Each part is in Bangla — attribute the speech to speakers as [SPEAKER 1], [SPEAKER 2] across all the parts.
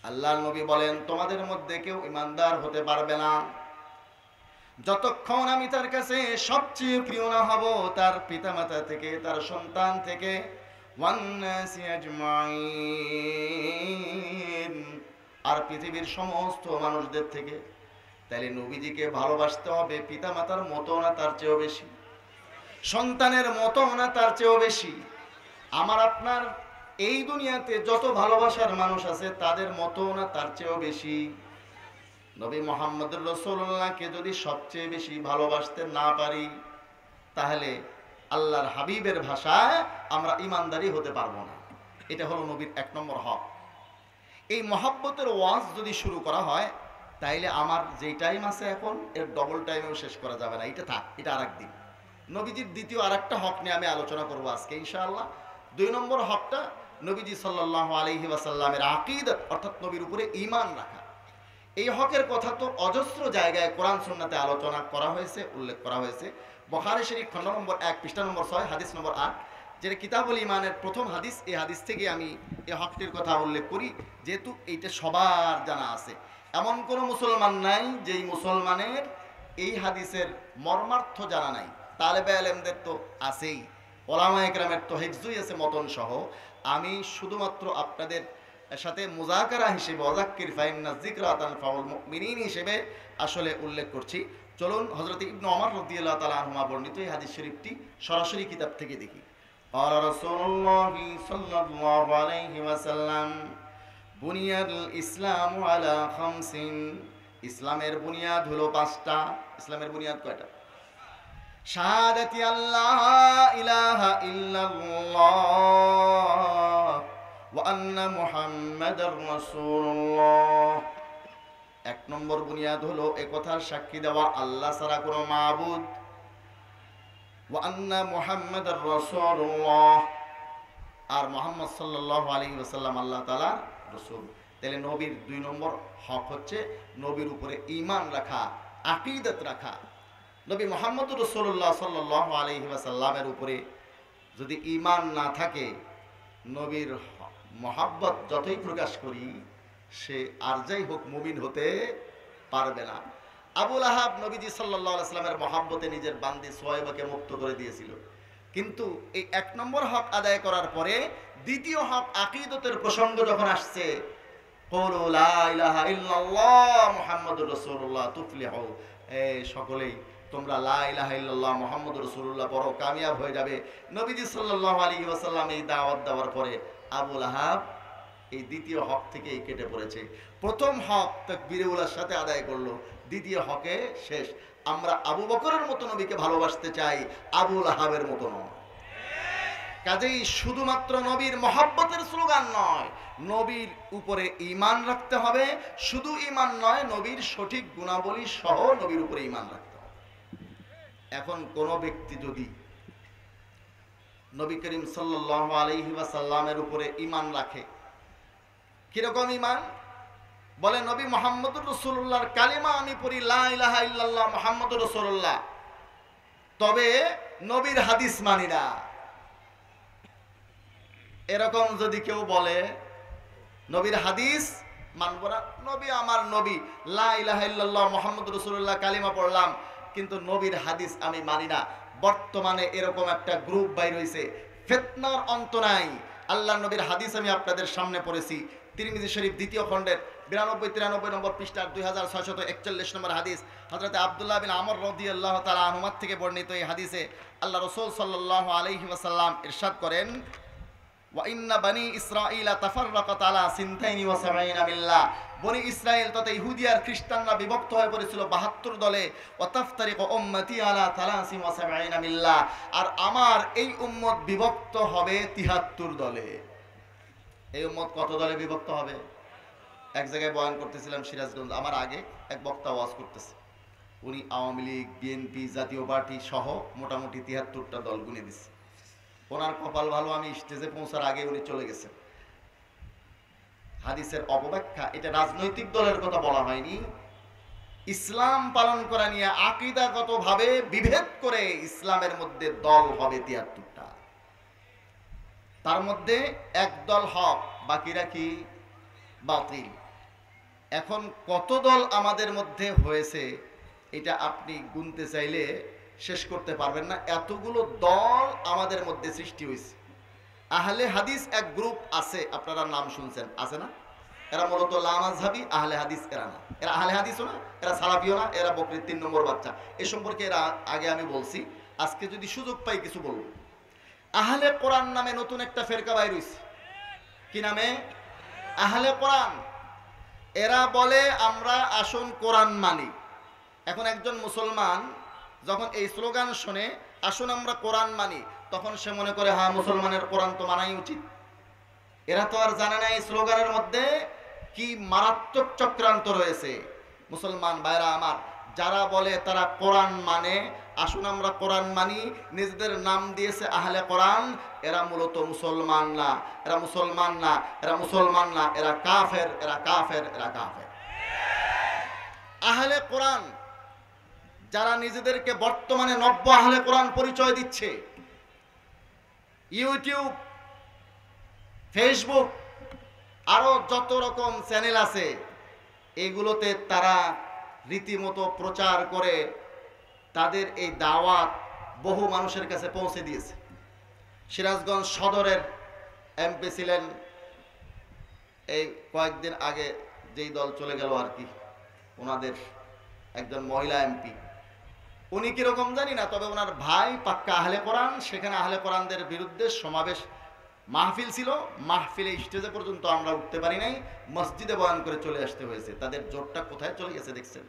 [SPEAKER 1] আল্লাহর নবী বলেন, তোমাদের মধ্যে কেউ ইমানদার হতে পারবে না যতক্ষণ আমি তার কাছে সবচেয়ে প্রিয় না হব, তার পিতামাতা থেকে, তার সন্তান থেকে, ওয়ান্নাসি আজমাইন, আর পৃথিবীর সমস্ত মানুষদের থেকে। তাইলে নবীজিকে ভালোবাসতে হবে পিতামাতার মতো না তার চেয়েও বেশি, সন্তানের মতো না তার চেয়েও বেশি। আমার আপনার এই দুনিয়াতে যত ভালোবাসার মানুষ আছে তাদের মতো না তার চেয়েও বেশি। নবী মুহাম্মদ রাসূলুল্লাহকে যদি সবচেয়ে বেশি ভালোবাসতে না পারি, তাহলে আল্লাহর হাবিবের ভাষায় আমরা ইমানদারি হতে পারবো না। এটা হলো নবীর 1 নম্বর হক। এই মহাব্বতের ওয়াজ যদি শুরু করা হয়, তাইলে আমার যেই টাইম আছে এখন এর ডবল টাইমেও শেষ করা যাবে না। এটা থাক, এটা আরেক দিন। নবীজির দ্বিতীয় আরেকটা হক নিয়ে আমি আলোচনা করবো আজকে ইনশাআল্লাহ। 2 নম্বর হকটা নবীজি সাল্লাল্লাহু আলাইহি ওয়াসাল্লামের আকীদা, অর্থাৎ নবীর উপরে ঈমান রাখা। এই হকের কথা তো অজস্র জায়গায় কোরআন সুন্নাতে আলোচনা করা হয়েছে, উল্লেখ করা হয়েছে। বুখারী শরীফ খণ্ড নম্বর 1 পৃষ্ঠা নম্বর 6 হাদিস নম্বর 8, যেটা কিতাবুল ঈমানের প্রথম হাদিস। এই হাদিস থেকে আমি এই হকটির কথা উল্লেখ করি, যেহেতু এইটা সবার জানা আছে। এমন কোনো মুসলমান নাই যেই মুসলমানের এই হাদিসের মর্মার্থ জানা নাই। তালেবে ইলমদের তো আছেই, ওলামায়ে কেরামের তো হিফজুই আছে মতন সহ। আমি শুধুমাত্র আপনাদের সাথে মুযাকারা হিসেবে, ওয়াযাক্কির ফাইন্না যিকরা তানফাউল মুমিনিন হিসেবে আসলে উল্লেখ করছি। চলুন হযরত ইবনে ওমর রাদিয়াল্লাহু তাআলা আনহুমা বর্ণিত এই হাদিস শরীফটি সরাসরি কিতাব থেকে দেখি। ক্বালা রাসূলুল্লাহি সাল্লাল্লাহু আলাইহি ওয়াসাল্লাম, বুনিয়াল ইসলামু আলা খামসিন, ইসলামের বুনিয়াদ হলো 5টা। ইসলামের বুনিয়াদ কয়টা? শাহাদাতি আল্লাহ ইলাহা ইল্লাল্লাহ ওয়া আন্না মুহাম্মাদার রাসূলুল্লাহ। 1 নম্বর বুনিয়াদ হলো একথার সাক্ষী দেওয়া আল্লাহ ছাড়া কোনো মাবুদ, ওয়া আন্না মুহাম্মাদার রাসূলুল্লাহ, আর মুহাম্মদ সাল্লাল্লাহু আলাইহি ওয়াসাল্লাম আল্লাহ তাআলার রাসূল। তাহলে নবীর 2 নম্বর হক হচ্ছে নবীর উপরে ঈমান রাখা, আকীদত রাখা। নবী মুহাম্মদুর রাসূলুল্লাহ সাল্লাল্লাহু আলাইহি ওয়াসাল্লামের উপরে যদি ঈমান না থাকে, নবীর মহাব্বত যতই প্রকাশ করি, সে আর যাই হোক মুমিন হতে পারবে না। আবু লাহাব নবীজি সাল্লাল্লাহু আলাইহি ওয়াসাল্লামের মহাব্বতে নিজের বান্দি সুহাইবাকে মুক্ত করে দিয়েছিল। কিন্তু এই 1 নম্বর হক আদায় করার পরে দ্বিতীয় হক আকীদতের প্রসঙ্গ যখন আসছে, ক্বালু লা ইলাহা ইল্লাল্লাহ মুহাম্মাদুর রাসূলুল্লাহ তুফলিহু, সকলেই তোমরা লা ইলাহা ইল্লাল্লাহ মুহাম্মাদুর রাসূলুল্লাহ বড় কামিয়াব হয়ে যাবে। নবীজি সাল্লাল্লাহু আলাইহি ওয়াসাল্লাম এই দাওয়াত দেওয়ার পরে আবু লাহাব এই দ্বিতীয় হক থেকে কেটে পড়েছে। প্রথম হক তাকবীরে উলার সাথে আদায় করলো, দ্বিতীয় হকে শেষ। আমরা আবু বকরের মতো নবীকে ভালোবাসতে চাই, আবু লাহাবের মতো নয়। কাজেই শুধুমাত্র নবীর মহব্বতের স্লোগান নয়, নবীর উপরে ঈমান রাখতে হবে। শুধু ঈমান নয়, নবীর সঠিক গুণাবলী সহ নবীর উপরে ঈমান রাখতে হবে। এখন কোন ব্যক্তি যদি নবী করিম সাল্লাল্লাহু আলাইহি ওয়াসাল্লামের উপরে ঈমান রাখে, কিরকম ঈমান? বলে নবী মুহাম্মদুর রাসূলুল্লাহর কালিমা আমি পড়ি লা ইলাহা ইল্লাল্লাহ মুহাম্মদুর রাসূলুল্লাহ, তবে নবীর হাদিস মানি না। এরকম যদি কেউ বলে নবীর হাদিস মানব না, নবী আমার নবী, লা ইলাহা ইল্লাল্লাহ মুহাম্মদুর রাসূলুল্লাহ কালিমা পড়লাম, কিন্তু নবীর হাদিস আমি মানি না। বর্তমানে এরকম একটা গ্রুপ বাইর হইছে, ফিতনার অন্ত নাই। আল্লাহর নবীর হাদিস আমি আপনাদের সামনে পড়েছি, তিরমিজি শরীফ 2য় খণ্ডের 92-93 নম্বর পৃষ্ঠার 2641 নম্বর হাদিস। হযরত আব্দুল্লাহ বিন আমর রাদিয়াল্লাহু তাআলা আনহুমা থেকে বর্ণিত এই হাদিসে আল্লাহ রাসূল সাল্লাল্লাহু আলাইহি ওয়াসাল্লাম ইরশাদ করেন, ওয়া ইন্না বানি ইসরাঈলা তাফাররাকাত আলা সিনতাইনি ওয়া সাবঈনা মিল্লাহ, বনি ইসরাইল তথা ইহুদি আর খ্রিস্টানরা বিভক্ত হয়ে পড়েছিল 72 দলে। ওয়া তাফতারিকু উম্মতি আলা 73 মিল্লাহ, আর আমার এই উম্মত বিভক্ত হবে 73 দলে। এই উম্মত কত দলে বিভক্ত হবে? এক জায়গায় বয়ান করতেছিলাম সিরাজগঞ্জ, আমার আগে এক বক্তা ওয়াজ করতেছে, উনি আওয়ামী লীগ, বিএনপি, জাতীয় পার্টি সহ মোটামুটি 73টা দল গুনে দিচ্ছে। ওনার কপাল ভালো, আমি স্টেজে পৌঁছার আগে উনি চলে গেছেন। হাদিসের অপব্যাখ্যা, এটা রাজনৈতিক দলের কথা বলা হয়নি, ইসলাম পালন করা নিয়ে আকীদাগতভাবে বিভেদ করে ইসলামের মধ্যে দল হবে 73টা। তার মধ্যে এক দল হক, বাকিরা কি? বাতিল। এখন কত দল আমাদের মধ্যে হয়েছে এটা আপনি গুনতে চাইলে শেষ করতে পারবেন না, এতগুলো দল আমাদের মধ্যে সৃষ্টি হয়েছে। আহলে হাদিস এক গ্রুপ আছে, আপনারা নাম শুনছেন, আছে না? এরা মূলত লামাযহাবী আহলে হাদিস, এরা না, এরা আহলে হাদিসও না, এরা সালাফিও না, এরা বকরির 3 নম্বর বাচ্চা। এ সম্পর্কে এরা আগে আমি বলছি, আজকে যদি সুযোগ পাই কিছু বলবো। আহলে কোরআন নামে নতুন একটা ফেরকা বাইর হইছে। কি নামে? আহলে কোরআন। এরা বলে আমরা আসুন কোরআন মানি। এখন একজন মুসলমান যখন এই স্লোগান শুনে আসুন আমরা কোরআন মানি, তখন সে মনে করে হ্যাঁ মুসলমানের কোরআন তো মানাই উচিত। এরা তো আর জানে না এই স্লোগানের মধ্যে কি মারাত্মক চক্রান্ত রয়েছে। মুসলমান ভাইরা আমার, যারা বলে তারা কোরআন মানে, আসুন আমরা কোরআন মানি, নিজেদের নাম দিয়েছে আহলে কোরআন, এরা মূলত মুসলমান না, এরা মুসলমান না, এরা মুসলমান না, এরা কাফের, এরা কাফের, এরা কাফের। আহলে কোরআন যারা নিজেদেরকে বর্তমানে নব্য আহলে কোরআন পরিচয় দিচ্ছে, ইউটিউব, ফেসবুক, আরো যত রকম চ্যানেল আছে, এগুলোতে তারা রীতিমতো প্রচার করে তাদের এই দাওয়াত বহু মানুষের কাছে পৌঁছে দিয়েছে। সিরাজগঞ্জ সদরের এমপি ছিলেন এই কয়েকদিন আগে, যেই দল চলে গেল আর কি, ওনাদের একজন মহিলা এমপি, উনি কিরকম জানি না, তবে ওনার ভাই পাক্কা আহলে কোরআন। সেখানে আহলে কোরআনদের বিরুদ্ধে সমাবেশ মাহফিল ছিল, মাহফিলে স্টেজে পর্যন্ত আমরা উঠতে পারি নাই, মসজিদে বয়ান করে চলে আসতে হয়েছে। তাদের জোরটা কোথায় চলে গেছে দেখছেন?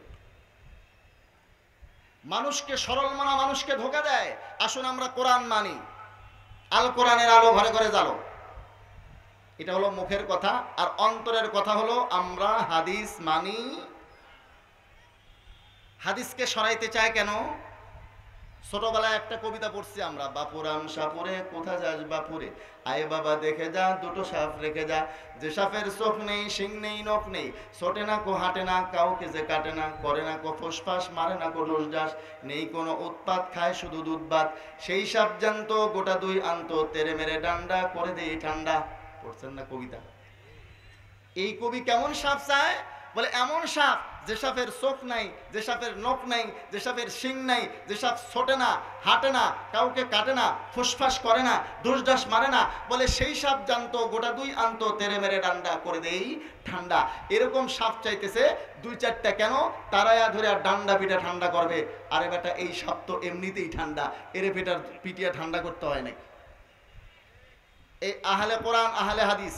[SPEAKER 1] মানুষকে সরল মানা মানুষকে ধোঁকা দেয়। আসুন আমরা কোরআন মানি, আল কোরআনের আলো ঘরে ঘরে জ্বালো, এটা হলো মুখের কথা। আর অন্তরের কথা হলো আমরা হাদিস মানি। হাদিসকে সরাইতে চায় কেন? ছোটবেলায় একটা কবিতা পড়ছি আমরা, বাপুরাম সাপুরে কোথা যাস বাপুরে, আয় বাবা দেখে যা দুটো সাপ রেখে যা, যে সাপের চোখ নেই শিং নেই নখ নেই, ছোটে না কো হাঁটে না কাউকে যে কাটে না, করে না কো ফোসফাস মারে না কো ডোস ডাস, নেই কোনো উৎপাত খায় শুধু দুধ ভাত, সেই সাপ জানতো গোটা দুই আনতো, তেরে মেরে ডান্ডা করে দেই ঠান্ডা। পড়ছেন না কবিতা? এই কবি কেমন সাপ চায়? বলে এমন সাপ যে সাপের চোখ নাই, যে সাপের নখ নাই, যে সাপের শিং নাই, যে সাপ ছোটে না হাঁটে না কাউকে কাটে না ফুসফাস করে না দোষদাস মারে না, বলে সেই সাপ জানতো গোটা দুই আনতো, তেরে মেরে ডান্ডা করে দেই ঠান্ডা। এরকম সাপ চাইতেছে 2-4টা, কেন? তারায়া ধরে আর ডান্ডা পিঠা ঠান্ডা করবে। আরে বেটা, এই সাপ তো এমনিতেই ঠান্ডা, এরে পেটার পিটিয়া ঠান্ডা করতে হয় নাকি? এই আহলে কোরআন আহলে হাদিস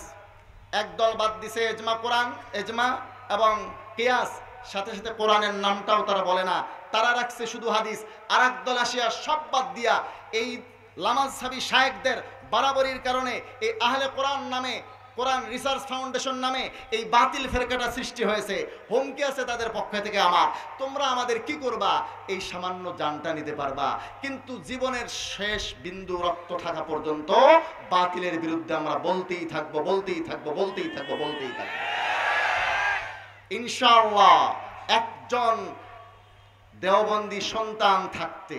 [SPEAKER 1] একদল বাদ দিছে এজমা কোরআন, এজমা এবং কিয়াস, সাথে সাথে কোরআনের নামটাও তারা বলে না, তারা রাখছে শুধু হাদিস। আর একদল আসিয়া সব বাদ দিয়া এই লামাযহাবী শায়েখদের বাড়াবাড়ির কারণে এই আহলে কোরআন নামে, কোরআন রিসার্চ ফাউন্ডেশন নামে এই বাতিল ফেরকাটা সৃষ্টি হয়েছে। হুমকি আছে তাদের পক্ষ থেকে আমার, তোমরা আমাদের কি করবা? এই সামান্য জানটা নিতে পারবা, কিন্তু জীবনের শেষ বিন্দু রক্ত থাকা পর্যন্ত বাতিলের বিরুদ্ধে আমরা বলতেই থাকবো, বলতেই থাকবো, বলতেই থাকবো, বলতেই থাকবো। ইনশাআল্লাহ একজন দেওবন্দি সন্তান থাকতে,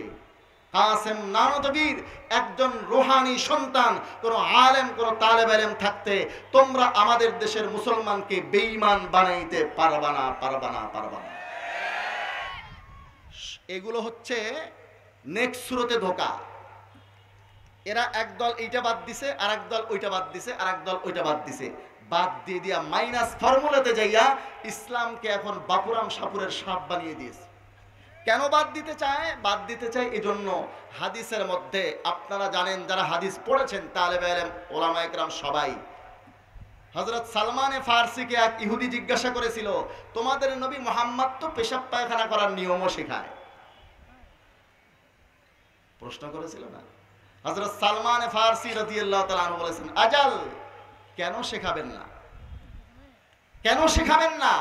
[SPEAKER 1] কাসেম নানতবীর একজন রুহানি সন্তান, কোন আলেম, কোন তালেব ইলম থাকতে তোমরা আমাদের দেশের মুসলমানকে বেঈমান বানাইতে পারবা না, পারবা না, পারবা না। এগুলো হচ্ছে নেক্সট সুরতে ধোঁকা। এরা একদল এইটা বাদ দিছে, আর একদল ওইটা বাদ দিছে, আর একদল ওইটা বাদ দিছে, বাদ দিয়ে দিয়া মাইনাস ফর্মুলাতে যাইয়া ইসলামকে এখন বাপুরাম সাপুরের সাপ বানিয়ে দিয়েছে। কেন বাদ দিতে চায়? বাদ দিতে চায় এজন্য, হাদিসের মধ্যে আপনারা জানেন, যারা হাদিস পড়েছেন তালেবে ইলম ওলামা ইকরাম সবাই, হযরত সালমানে ফারসিকে এক ইহুদি জিজ্ঞাসা করেছিল, তোমাদের নবী মুহাম্মদ তো পেশাব পায়খানা করার নিয়মও শেখায়, প্রশ্ন করেছিল না? হযরত সালমানে ফারসি রাদিয়াল্লাহু তাআলা আনহু বলেছেন, আজাল, কেন শেখাবেন না? কেন শেখাবেন না?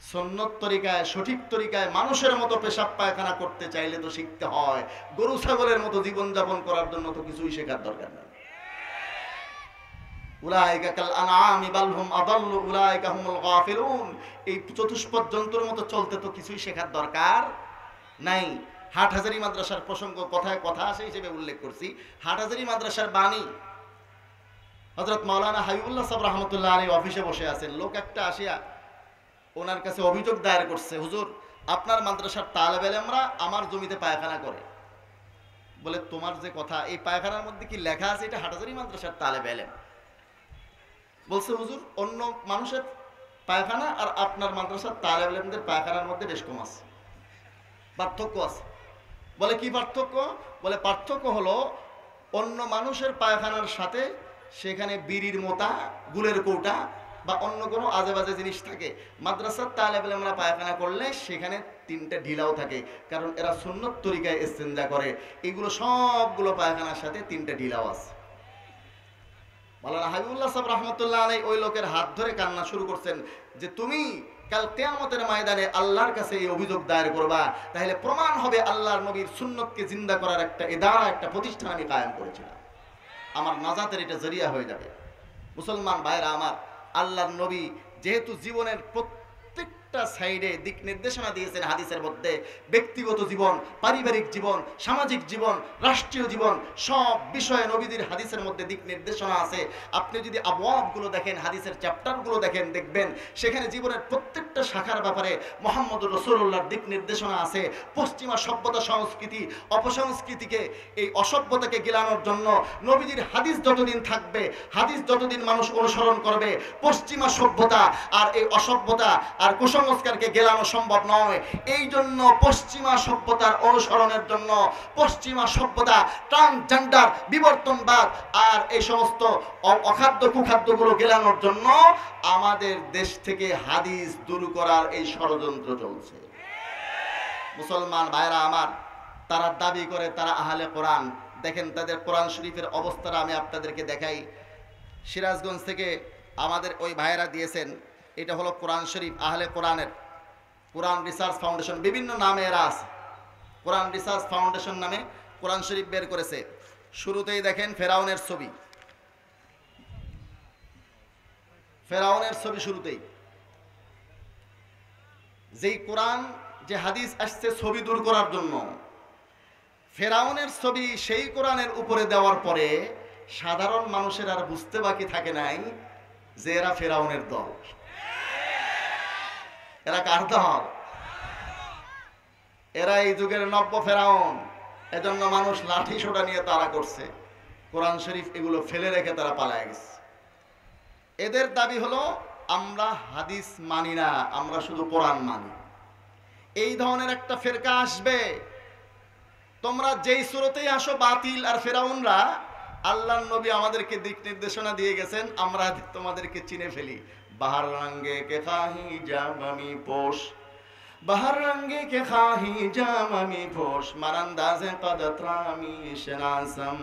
[SPEAKER 1] সুন্নত তরিকায়, সঠিক তরিকায় মানুষের মতো পেশাব পায়খানা করতে চাইলে তো শিখতে হয়, গরু ছাগলের মতো জীবন যাপন করার জন্য তো কিছুই শেখার দরকার নেই। উলাইকা কাল আনআমি বাল হুম আদাল্লু উলাইকা হুমুল গাফিলুন, এই চতুষ্পদ জন্তুর মতো চলতে তো কিছুই শেখার দরকার নাই। হাটহাজারী মাদ্রাসার প্রসঙ্গ কথায় কথা আসে হিসেবে উল্লেখ করছি। হাটহাজারী মাদ্রাসার বাণী হযরত মাওলানা হাবিবুল্লাহ সাহেব রাহমাতুল্লাহ আলাইহি অফিসে বসে আছেন, লোক একটা আসিয়া ওনার কাছে অভিযোগ দায়ের করছে, হুজুর আপনার মাদ্রাসার তালেবে ইলমরা আমার জমিতে পায়খানা করে। বলে তোমার যে কথা, এই পায়খানার মধ্যে কি লেখা আছে এটা হাটাজারি মাদ্রাসার তালেবে ইলম? বলছে হুজুর অন্য মানুষের পায়খানা আর আপনার মাদ্রাসার তালেবে ইলমদের পায়খানার মধ্যে বেশ কম আছে, পার্থক্য আছে। বলে কি পার্থক্য? বলে পার্থক্য হলো অন্য মানুষের পায়খানার সাথে সেখানে বিড়ির মোতা, গুলের কৌটা বা অন্য কোনো আজে বাজে জিনিস থাকে। মাদ্রাসার তালেবে ইলমরা পায়খানা করলে সেখানে 3টা ঢিলাও থাকে, কারণ এরা সুন্নত তরিকায় ইস্তেঞ্জা করে। এগুলো সবগুলো পায়খানার সাথে 3টা ঢিলাও আছে। মাওলানা হাবিবুল্লাহ সাহেব রহমতুল্লাহ আলাইহি ওই লোকের হাত ধরে কান্না শুরু করছেন যে তুমি কাল কিয়ামতের ময়দানে আল্লাহর কাছে এই অভিযোগ দায়ের করবা, তাহলে প্রমাণ হবে আল্লাহর নবীর সুন্নতকে জিন্দা করার একটা ইদারা, একটা প্রতিষ্ঠান আমি কায়েম করেছিলাম। আমার নাজাতের এটা জরিয়া হয়ে যাবে। মুসলমান ভাইরা আমার, আল্লাহর নবী যেহেতু জীবনের প্রত্যেকটা সাইডে দিক নির্দেশনা দিয়েছেন হাদিসের মধ্যে, ব্যক্তিগত জীবন, পারিবারিক জীবন, সামাজিক জীবন, রাষ্ট্রীয় জীবন, সব বিষয়ে নবীদের হাদিসের মধ্যে দিক নির্দেশনা আছে। আপনি যদি আবওয়াবগুলো দেখেন, হাদিসের চ্যাপ্টারগুলো দেখেন, দেখবেন সেখানে জীবনের প্রত্যেকটা শাখার ব্যাপারে মুহাম্মদুর রাসূলুল্লাহর দিক নির্দেশনা আছে। পশ্চিমা সভ্যতা, সংস্কৃতি, অপসংস্কৃতিকে, এই অসভ্যতাকে গিলানোর জন্য নবীজির হাদিস যতদিন থাকবে, হাদিস যতদিন মানুষ অনুসরণ করবে, পশ্চিমা সভ্যতা আর এই অসভ্যতা আর কুসংস্কারকে গেলানো সম্ভব নয়। এই জন্য পশ্চিমা সভ্যতার অনুসরণের জন্য, পশ্চিমা সভ্যতা, ট্রান্সজেন্ডার, বিবর্তনবাদ আর এই সমস্ত অখাদ্য কুখাদ্যগুলো গেলানোর জন্য আমাদের দেশ থেকে হাদিস দূর করার এই ষড়যন্ত্র চলছে। মুসলমান ভাইরা আমার, তারা দাবি করে তারা আহলে কোরআন। দেখেন তাদের কোরআন শরীফের অবস্থাটা আমি আপনাদেরকে দেখাই। সিরাজগঞ্জ থেকে আমাদের ওই ভাইরা দিয়েছেন, এটা হলো কোরআন শরীফ, আহলে কোরআনের কোরআন রিসার্চ ফাউন্ডেশন, বিভিন্ন নামে এরা আছে। কোরআন রিসার্চ ফাউন্ডেশন নামে কোরআন শরীফ বের করেছে। শুরুতেই দেখেন ফেরাউনের ছবি, ফেরাউনের ছবি শুরুতেই। যেই কোরআন, যে হাদিস আসছে ছবি দূর করার জন্য, ফেরাউনের ছবি সেই কোরআনের উপরে দেওয়ার পরে সাধারণ মানুষের আর বুঝতে বাকি থাকে নাই যে এরা ফেরাউনের দল। এরা কার দল? এরা এই যুগের নব্য ফেরাউন। এজন্য মানুষ লাঠি সোটা নিয়ে তাড়া করছে, কোরআন শরীফ এগুলো ফেলে রেখে তারা পালায় গেছে। এদের দাবি হলো আমরা হাদিস মানি না, আমরা শুধু কোরআন মানি। এই ধরনের একটা ফেরকা আসবে, তোমরা যেই সুরতেই আসো বাতিল। আর ফেরাউনরা, আল্লাহর নবী আমাদেরকে দিক নির্দেশনা দিয়ে গেছেন, আমরা তোমাদেরকে চিনে ফেলি। বাহার রঙ্গে কে খাহি জামি পোষ, বাহার রঙ্গে কে খাহি জামি পোষ, মারান্দাজে কদত্রামি শনাসম,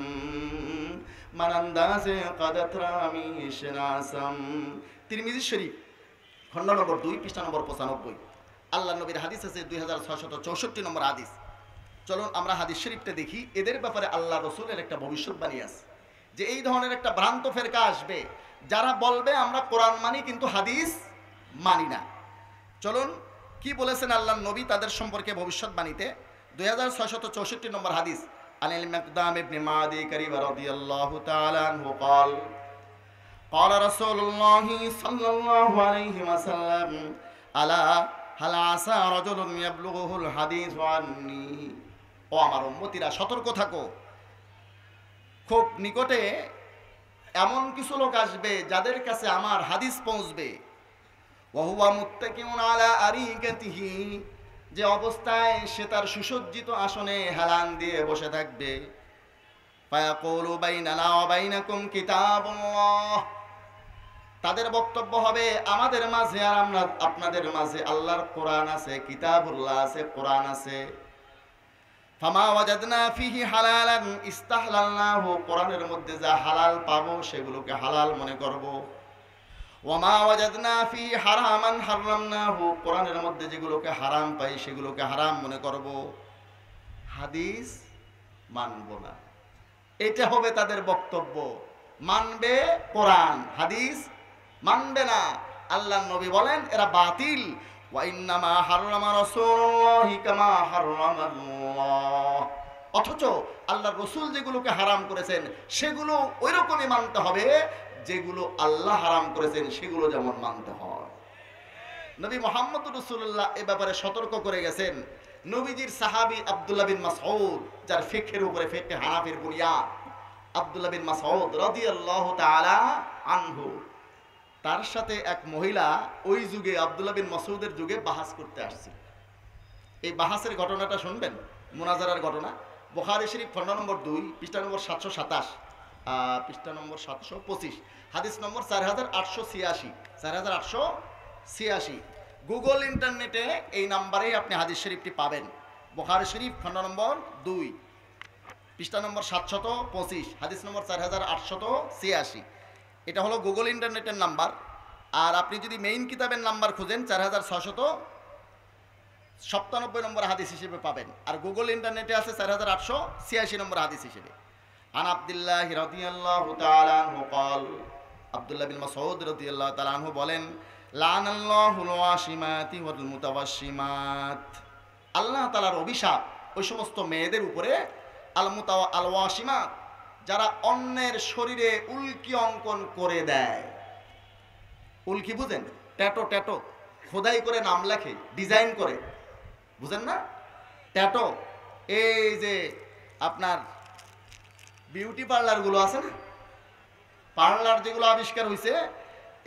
[SPEAKER 1] মারান্দাজে কদত্রামি শনাসম। তিরমিজি শরীফ খণ্ড নম্বর 2 পৃষ্ঠা নম্বর 95। আল্লাহর নবীর হাদিস আছে 2664 নম্বর হাদিস। চলুন আমরা হাদিস শরীফটা দেখি। এদের ব্যাপারে আল্লাহ রসুলের একটা ভবিষ্যৎবাণী আছে যে এই ধরনের একটা ভ্রান্ত ফেরকা আসবে যারা বলবে আমরা কোরআন মানি কিন্তু হাদিস মানি না। চলুন কি বলেছেন আল্লাহর নবী তাদের সম্পর্কে ভবিষ্যৎবাণীতে। 2664 নম্বর হাদিস। আনিল মিকদাম ইবনে মাদি কারিবা রাদিয়াল্লাহু তাআলা আনহু قال قال رسول الله صلى الله عليه وسلم আলা হাল আসা রাজুলুন ইয়াবলুগুল হাদিস আন্নী। ও আমার উম্মতিরা, সতর্ক থাকো, খুব নিকটে এমন কিছু লোক আসবে যাদের কাছে আমার হাদিস পৌঁছবে। ওয়া হুয়া মুত্তাকিউন আলা আরিকাতিহি, যে অবস্থায় সে তার সুসজ্জিত আসনে হেলান দিয়ে বসে থাকবে। ফায়াকুলু বাইনানা ওয়া বাইনাকুম কিতাবুল্লাহ, তাদের বক্তব্য হবে আমাদের মাঝে আর আমরা আপনাদের মাঝে আল্লাহর কোরআন আছে, কিতাবুল্লাহ আছে, কোরআন আছে। ফামা ওয়াজাদনা ফিহি হালালান ইস্তাহলালনাহু, কোরআনের মধ্যে যা হালাল পাবো সেগুলোকে হালাল মনে করব। ওয়ামা ওয়াজাদনা ফিহি হারামান হারামনাহু, কোরআনের মধ্যে যেগুলোকে হারাম পাই সেগুলোকে হারাম মনে করব। হাদিস মানব না, এটা হবে তাদের বক্তব্য। মানবে কোরআন, হাদিস মানবে না। আল্লাহর নবী বলেন এরা বাতিল। ওয়া ইন্নামা হারামা রাসূলুল্লাহি কামা হারামাল্লাহ, অথচ আল্লাহর রাসূল যেগুলোকে হারাম করেছেন সেগুলো ওইরকমই মানতে হবে যেগুলো আল্লাহ হারাম করেছেন সেগুলো যেমন মানতে হয়। নবী মুহাম্মদ রাসূলুল্লাহ এ ব্যাপারে সতর্ক করে গেছেন। নবীজির সাহাবী আব্দুল্লাহ বিন মাসউদ, যার ফিকহের উপরে ফিকহে হানাফির বুনিয়াদ, আব্দুল্লাহ বিন মাসউদ রাদিয়াল্লাহু তাআলা আনহু, তার সাথে এক মহিলা ওই যুগে আব্দুল্লাহ বিন মাসউদের যুগে বাহাস করতে আসছিল। এই বাহাসের ঘটনাটা শুনবেন, মুনাজারার ঘটনা। বুখারী শরীফ খণ্ড নম্বর 2 পৃষ্ঠা নম্বর 727, পৃষ্ঠা নম্বর 725, হাদিস নম্বর 4886, 4886। গুগল ইন্টারনেটে এই নাম্বারে আপনি হাদিস শরীফটি পাবেন। বুখারী শরীফ খণ্ড নম্বর 2 পৃষ্ঠা নম্বর 725, হাদিস নম্বর 4886। এটা হলো গুগল ইন্টারনেটের নাম্বার। আর আপনি যদি মেইন কিতাবের নাম্বার খুঁজেন 4697 নম্বর হাদিস হিসেবে পাবেন। আর গুগল ইন্টারনেটে আছে 4886 নম্বর হাদিস হিসেবে। আন আব্দুল্লাহ রাদিয়াল্লাহু তাআলা আনহু قال, আব্দুল্লাহ বিন মাসউদ রাদিয়াল্লাহু তাআলা আনহু বলেন, লানাল্লাহুল ওয়াশিমাতি ওয়াল মুতাওয়াশিমাত, আল্লাহ তাআলার অভিশাপ ওই সমস্ত মেয়েদের উপরে, আল ওয়াশিমাত, যারা অন্যের শরীরে উল্কি অঙ্কন করে দেয়। উল্কি বুঝেন? ট্যাটো, ট্যাটো খোদাই করে নাম লেখে, ডিজাইন করে, বুঝেন না? ট্যাটো, এই যে আপনার বিউটি পার্লারগুলো আছে না, পার্লার যেগুলো আবিষ্কার হয়েছে,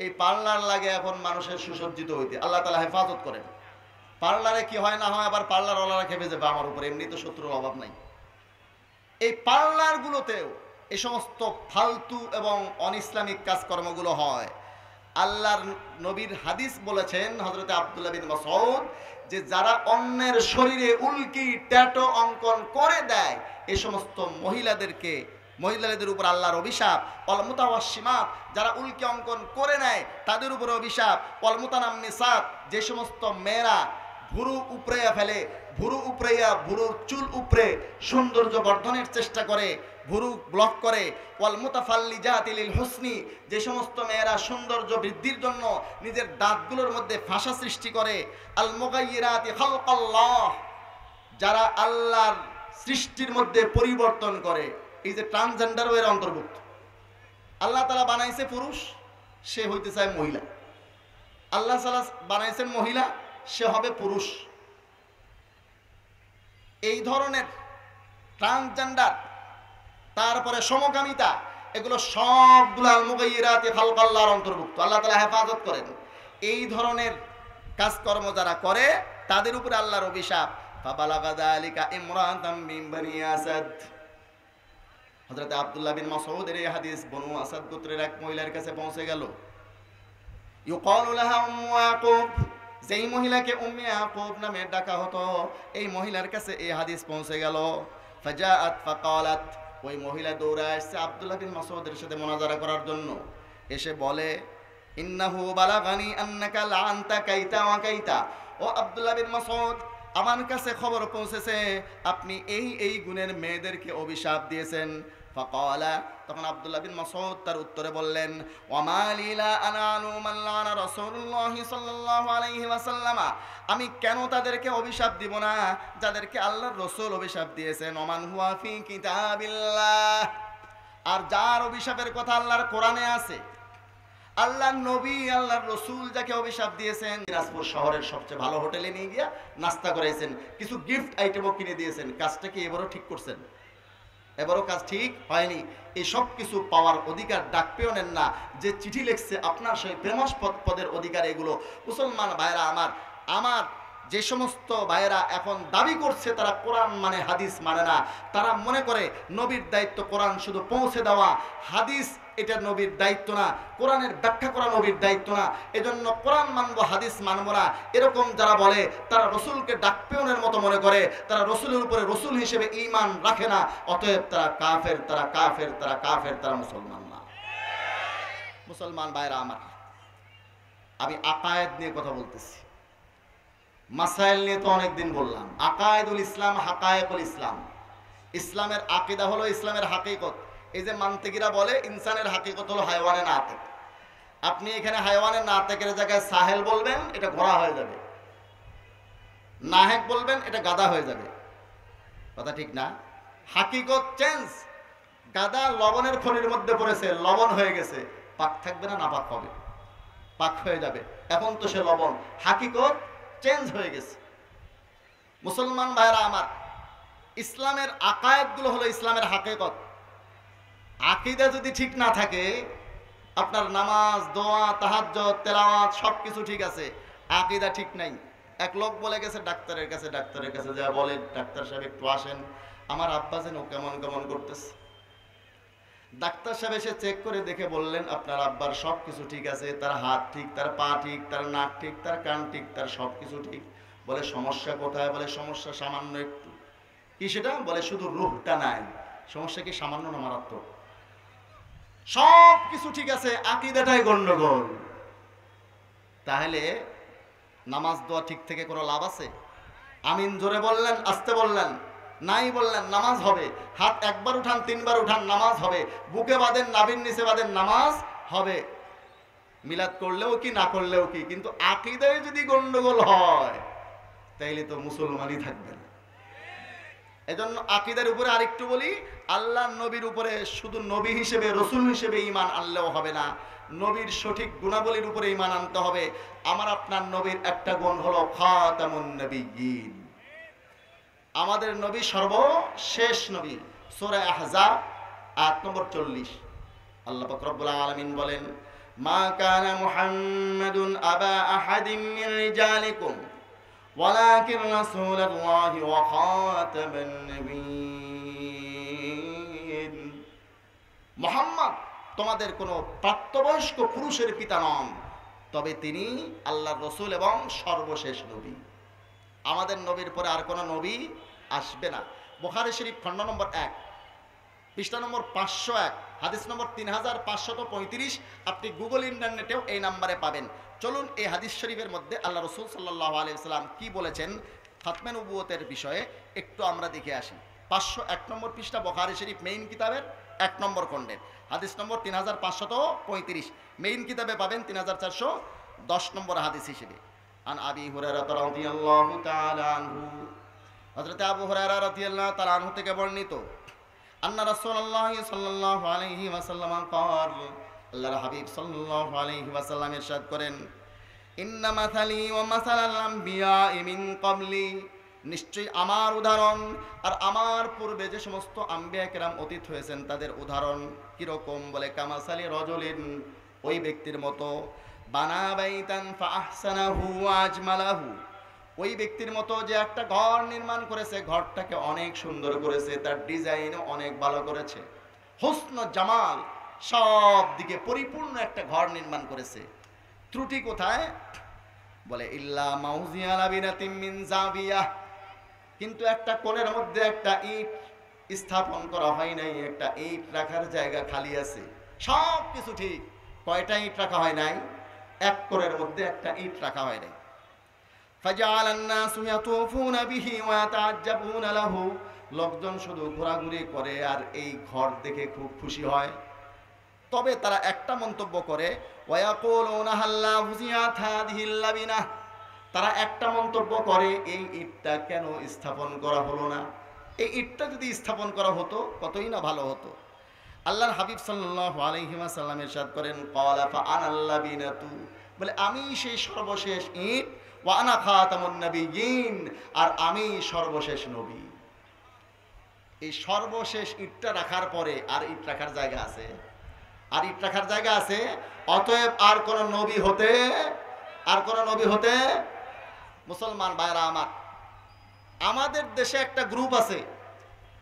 [SPEAKER 1] এই পার্লার লাগে এখন মানুষের সুসজ্জিত হইতে। আল্লাহ তাআলা হেফাজত করেন। পার্লারে কি হয় না হয়, আবার পার্লারওয়ালারা খেপে যাবে আমার উপরে, এমনি তো শত্রুর অভাব নাই। এই পার্লারগুলোতেও এই সমস্ত ফালতু এবং অনইসলামিক কাজকর্মগুলো হয়। আল্লাহর নবীর হাদিস বলেছেন হযরতে আব্দুল্লাহ বিন মাসউদ, যে যারা অন্যের শরীরে উল্কি ট্যাটো অঙ্কন করে দেয়, এই সমস্ত মহিলাদের উপর আল্লাহর অভিশাপ। ওয়াল মুতাওয়াশিমাত, যারা উল্কি অঙ্কন করে নেয় তাদের উপর অভিশাপ। ওয়াল মুতানাম্মিসাত, যে সমস্ত মেয়েরা ভুরু উপড়াইয়া ফেলে, ভুরু উপড়াইয়া ভুরুর চুল উপড়ে সৌন্দর্য বর্ধনের চেষ্টা করে, ভুরু ব্লক করে। ওয়াল মুতাফাল্লিজাতি লিল হুসনি, যে সমস্ত মেয়েরা সৌন্দর্য বৃদ্ধির জন্য নিজের দাঁতগুলোর মধ্যে ফাঁসা সৃষ্টি করে। আল মুগায়্যিরাতি খালকাল্লাহ, যারা আল্লাহর সৃষ্টির মধ্যে পরিবর্তন করে। এই যে ট্রান্সজেন্ডারও এর অন্তর্ভুক্ত। আল্লাহ তাআলা বানাইছে পুরুষ, সে হইতে চায় মহিলা। আল্লাহ তাআলা বানাইছেন মহিলা, সে হবে পুরুষ। এই ধরনের ট্রান্সজেন্ডার, তারপরে সমকামিতা, এগুলো সবগুলো আল মুগায়্যিরাতি খালকাল্লাহর অন্তর্ভুক্ত। আল্লাহ তাআলা হেফাজত করেন। এই ধরনের কাজকর্ম যারা করে তাদের উপরে আল্লাহর অভিশাপ। ফাবালাগা যালিকা ইমরাতাম মিন বনি আসাদ, হযরত আব্দুল্লাহ বিন মাসউদের এই হাদিস বনু আসাদ গোত্রের এক মহিলার কাছে পৌঁছে গেল। ইউকালু লাহা উম্মু ইয়াকুব, যেই মহিলাকে উম্মে ইয়াকুব নামে ডাকা হতো, এই মহিলার কাছে এই হাদিস পৌঁছে গেল। ফাজাআত ফাকালাত, ওই মহিলা দৌড়ে আসছে আব্দুল্লাহ বিন মাসউদের সাথে মুনাজারা করার জন্য। এসে বলে, ইন্নাহু বালাগানি আন্নাকা লাআনতা কাইতা ওয়া কাইতা, ও আব্দুল্লাহ বিন মাসউদ, আমার কাছে খবর পৌঁছেছে আপনি এই গুণের মেয়েদেরকে অভিশাপ দিয়েছেন। ফাকালা, তখন আব্দুল্লাহ বিন মাসউদ তার উত্তরে বললেন, ওয়ামা লিলা আনানু মান লানা রাসূলুল্লাহ সাল্লাল্লাহু আলাইহি ওয়াসাল্লাম, আমি কেন তাদেরকে অভিশাপ দিব না যাদেরকে আল্লাহর রাসূল অভিশাপ দিয়েছেন। ওমান হুয়া ফি কিতাবিল্লাহ, আর যার অভিশাপের কথা আল্লাহর কোরআনে আছে। আল্লাহর নবী, আল্লাহর রাসূল যাকে অভিশাপ দিয়েছেন, দিনাজপুর শহরের সবচেয়ে ভালো হোটেলে নিয়ে গিয়া নাস্তা করাইছেন, কিছু গিফট আইটেমও কিনে দিয়েছেন। কাজটা কি এবারও ঠিক করছেন? এবারও কাজ ঠিক হয়নি। এই সব কিছু পাওয়ার অধিকার ডাক পেও নেন না। যে চিঠি লিখছে আপনার সেই প্রেমাস্পদ পদের অধিকার এগুলো। মুসলমান ভাইরা আমার যে সমস্ত ভাইয়েরা এখন দাবি করছে তারা কোরআন মানে হাদিস মানে না, তারা মনে করে নবীর দায়িত্ব কোরআন শুধু পৌঁছে দেওয়া, হাদিস এটা নবীর দায়িত্ব না, কোরআনের ব্যাখ্যা করা নবীর দায়িত্ব না, এজন্য কোরআন মানবো হাদিস মানবো না, এরকম যারা বলে তারা রসুলকে ডাকপেয়নের মতো মনে করে, তারা রসুলের উপরে রসুল হিসেবে ঈমান রাখে না। অতএব তারা কাফের, তারা কাফের, তারা কাফের, তারা মুসলমান না। মুসলমান ভাইরা আমার, আমি আকায়েদ নিয়ে কথা বলতেছি, মাসাইল নিয়ে তো অনেকদিন বললাম। আকায়েদুল ইসলাম, হাকায়েকুল ইসলাম। ইসলামের আকীদা হলো ইসলামের হাকিকত। এই যে মান্তিকিরা বলে ইনসানের হাকিকত হলো হায়ওয়ানে নাতেক। আপনি এখানে হায়ওয়ানে নাতেকের জায়গায় সাহেল বলবেন, এটা ঘোড়া হয়ে যাবে। নাহেক বলবেন, এটা গাদা হয়ে যাবে। কথা ঠিক না? হাকিকত চেঞ্জ। গাদা লবণের খনির মধ্যে পড়েছে, লবণ হয়ে গেছে, পাক থাকবে না, নাপাক হবে। পাক হয়ে যাবে। এখন তো সে লবণ, হাকিকত চেঞ্জ হয়ে গেছে। মুসলমান ভাইরা আমার, ইসলামের আকায়েদগুলো হলো ইসলামের হাকিকত। আকীদা যদি ঠিক না থাকে, আপনার নামাজ, দোয়া, তাহাজ্জুদ, তেলাওয়াত সবকিছু ঠিক আছে, আকীদা ঠিক নাই। এক লোক বলে গেছে ডাক্তারের কাছে যা বলেন, ডাক্তার সাহেব একটু আসেন, আমার আব্বা যেন কেমন কেমন করতেছে। ডাক্তার সাহেব এসে চেক করে দেখে বললেন, আপনার আব্বার সবকিছু ঠিক আছে, তার হাত ঠিক, তার পা ঠিক, তার নাক ঠিক, তার কান ঠিক, তার সবকিছু ঠিক। বলে সমস্যা কোথায়? বলে সমস্যা সামান্য একটু। কি সেটা? বলে শুধু রূহটা নাই। সমস্যা কি সামান্য না মারাত্মক? সব কিছু ঠিক আছে, আকীদাটাই গন্ডগোল। তাহলে নামাজ দোয়া ঠিক থেকে কোনো লাভ আছে? আমিন জোরে বললেন, আস্তে বললেন, নাই বললেন, নামাজ হবে। হাত একবার উঠান, তিনবার উঠান, নামাজ হবে। বুকে বাঁধেন, নাভির নিচে বাঁধেন, নামাজ হবে। মিলাদ করলেও কি, না করলেও কি, কিন্তু আকীদায় যদি গন্ডগোল হয় তাইলে তো মুসলমানই থাকবে না। এজন্য আকীদার উপরে আরেকটু বলি, আল্লাহ নবীর উপরে শুধু নবী হিসেবে, রসুল হিসেবে ঈমান আনলেও হবে না, নবীর সঠিক গুণাবলীর উপরে ঈমান আনতে হবে। আমার আপনার নবীর একটা গুণ হলো খাতামুন নবিয়্যিন। আমাদের নবী সর্বশেষ নবী। সূরা আহজাব আয়াত নম্বর 40 আল্লাহ পাক রব্বুল আলামিন বলেন, মা কানা মুহাম্মাদুন আবা আহাদিম মিন রিজালিকুম ওয়ালাকিন রাসূলুল্লাহি ওয়া খাতামান নবিয়্যিন। মুহাম্মদ তোমাদের কোনো প্রাপ্তবয়স্ক পুরুষের পিতা নন, তবে তিনি আল্লাহর রাসূল এবং সর্বশেষ নবী। আমাদের নবীর পরে আর কোনো নবী আসবে না। বুখারী শরীফ খণ্ড নম্বর 1 পৃষ্ঠা নম্বর 501 হাদিস নম্বর 3535। আপনি গুগল ইন্টারনেটেও এই নাম্বারে পাবেন। চলুন এই হাদিস শরীফের মধ্যে আল্লাহ রাসূল সাল্লাল্লাহু আলাইহি ওয়াসাল্লাম কি বলেছেন খাতমে নবুয়তের বিষয়ে একটু আমরা দেখে আসি। 501 নম্বর পৃষ্ঠা, বুখারী শরীফ মেইন কিতাবের 1 নম্বর খণ্ডের হাদিস নম্বর 3535। মেইন কিতাবে পাবেন 3410 নম্বর হাদিস হিসেবে। আন আবি হুরায়রা রাদিয়াল্লাহু তাআলা আনহু, হযরত আবু হুরায়রা রাদিয়াল্লাহু তাআলা আনহু থেকে বর্ণিত, আন্না রাসূলুল্লাহ সাল্লাল্লাহু আলাইহি ওয়াসাল্লাম قال, আল্লাহর হাবিব সাল্লাল্লাহু আলাইহি ওয়াসাল্লাম ইরশাদ করেন, ইন্না মাসালি ওয়া মাসালাল আমবিয়া মিন ক্বাবলি, নিশ্চয়ই আমার উদাহরণ আর আমার পূর্বে যে সমস্ত আম্বিয়া কেরাম অতীত হয়েছেন তাদের উদাহরণ কিরকম? বলে কামাসালি রজুলিন, ওই ব্যক্তির মতো, বানা বাইতান ফাআহসানাহু ওয়া আজমালাহু, ওই ব্যক্তির মতো যে একটা ঘর নির্মাণ করেছে, ঘরটাকে অনেক সুন্দর করেছে, তার ডিজাইনও অনেক ভালো করেছে, হুসন জামাল সব দিকে পরিপূর্ণ একটা ঘর নির্মাণ করেছে। ত্রুটি কোথায়? বলে ইল্লা মাউজিয়া লাবিনাতিম মিন জাবিয়াহ, কিন্তু একটা কোণের মধ্যে একটা ইট স্থাপন করা হয় নাই, একটা ইট রাখার জায়গা খালি আছে। সব কিছু ঠিক, কয়টা ইট রাখা হয় নাই? এক কোণের মধ্যে একটা ইট রাখা হয় নাই। ফাজাআলান নাসু ইয়াতুফুনা বিহি ওয়া ইয়াতাআজ্জাবুনা লাহু, লোকজন শুধু ঘোরাঘুরি করে আর এই ঘর দেখে খুব খুশি হয়। তবে তারা একটা মন্তব্য করে, ওয়া ইয়াকুলুনা হাল্লা ফুজিয়াত হাযিহিল লাবিনা, তারা একটা মন্তব্য করে, এই ইটটা কেন স্থাপন করা হলো না? এই ইটটা যদি স্থাপন করা হতো কতই না ভালো হতো। আল্লাহর হাবিব সাল্লাল্লাহু আলাইহি ওয়াসাল্লাম ইরশাদ করেন, ক্বালা ফা আনাল লাবিনাতু, বলে আমি সেই সর্বশেষ ইট, ওয়া আনা খাতামুন নবিয়্যিন, আর আমি সর্বশেষ নবী। এই সর্বশেষ ইটটা রাখার পরে আর ইট রাখার জায়গা আছে? আর ইট রাখার জায়গা আছে? অতএব আর কোন নবী হতে মুসলমান ভাইরা আমার, আমাদের দেশে একটা গ্রুপ আছে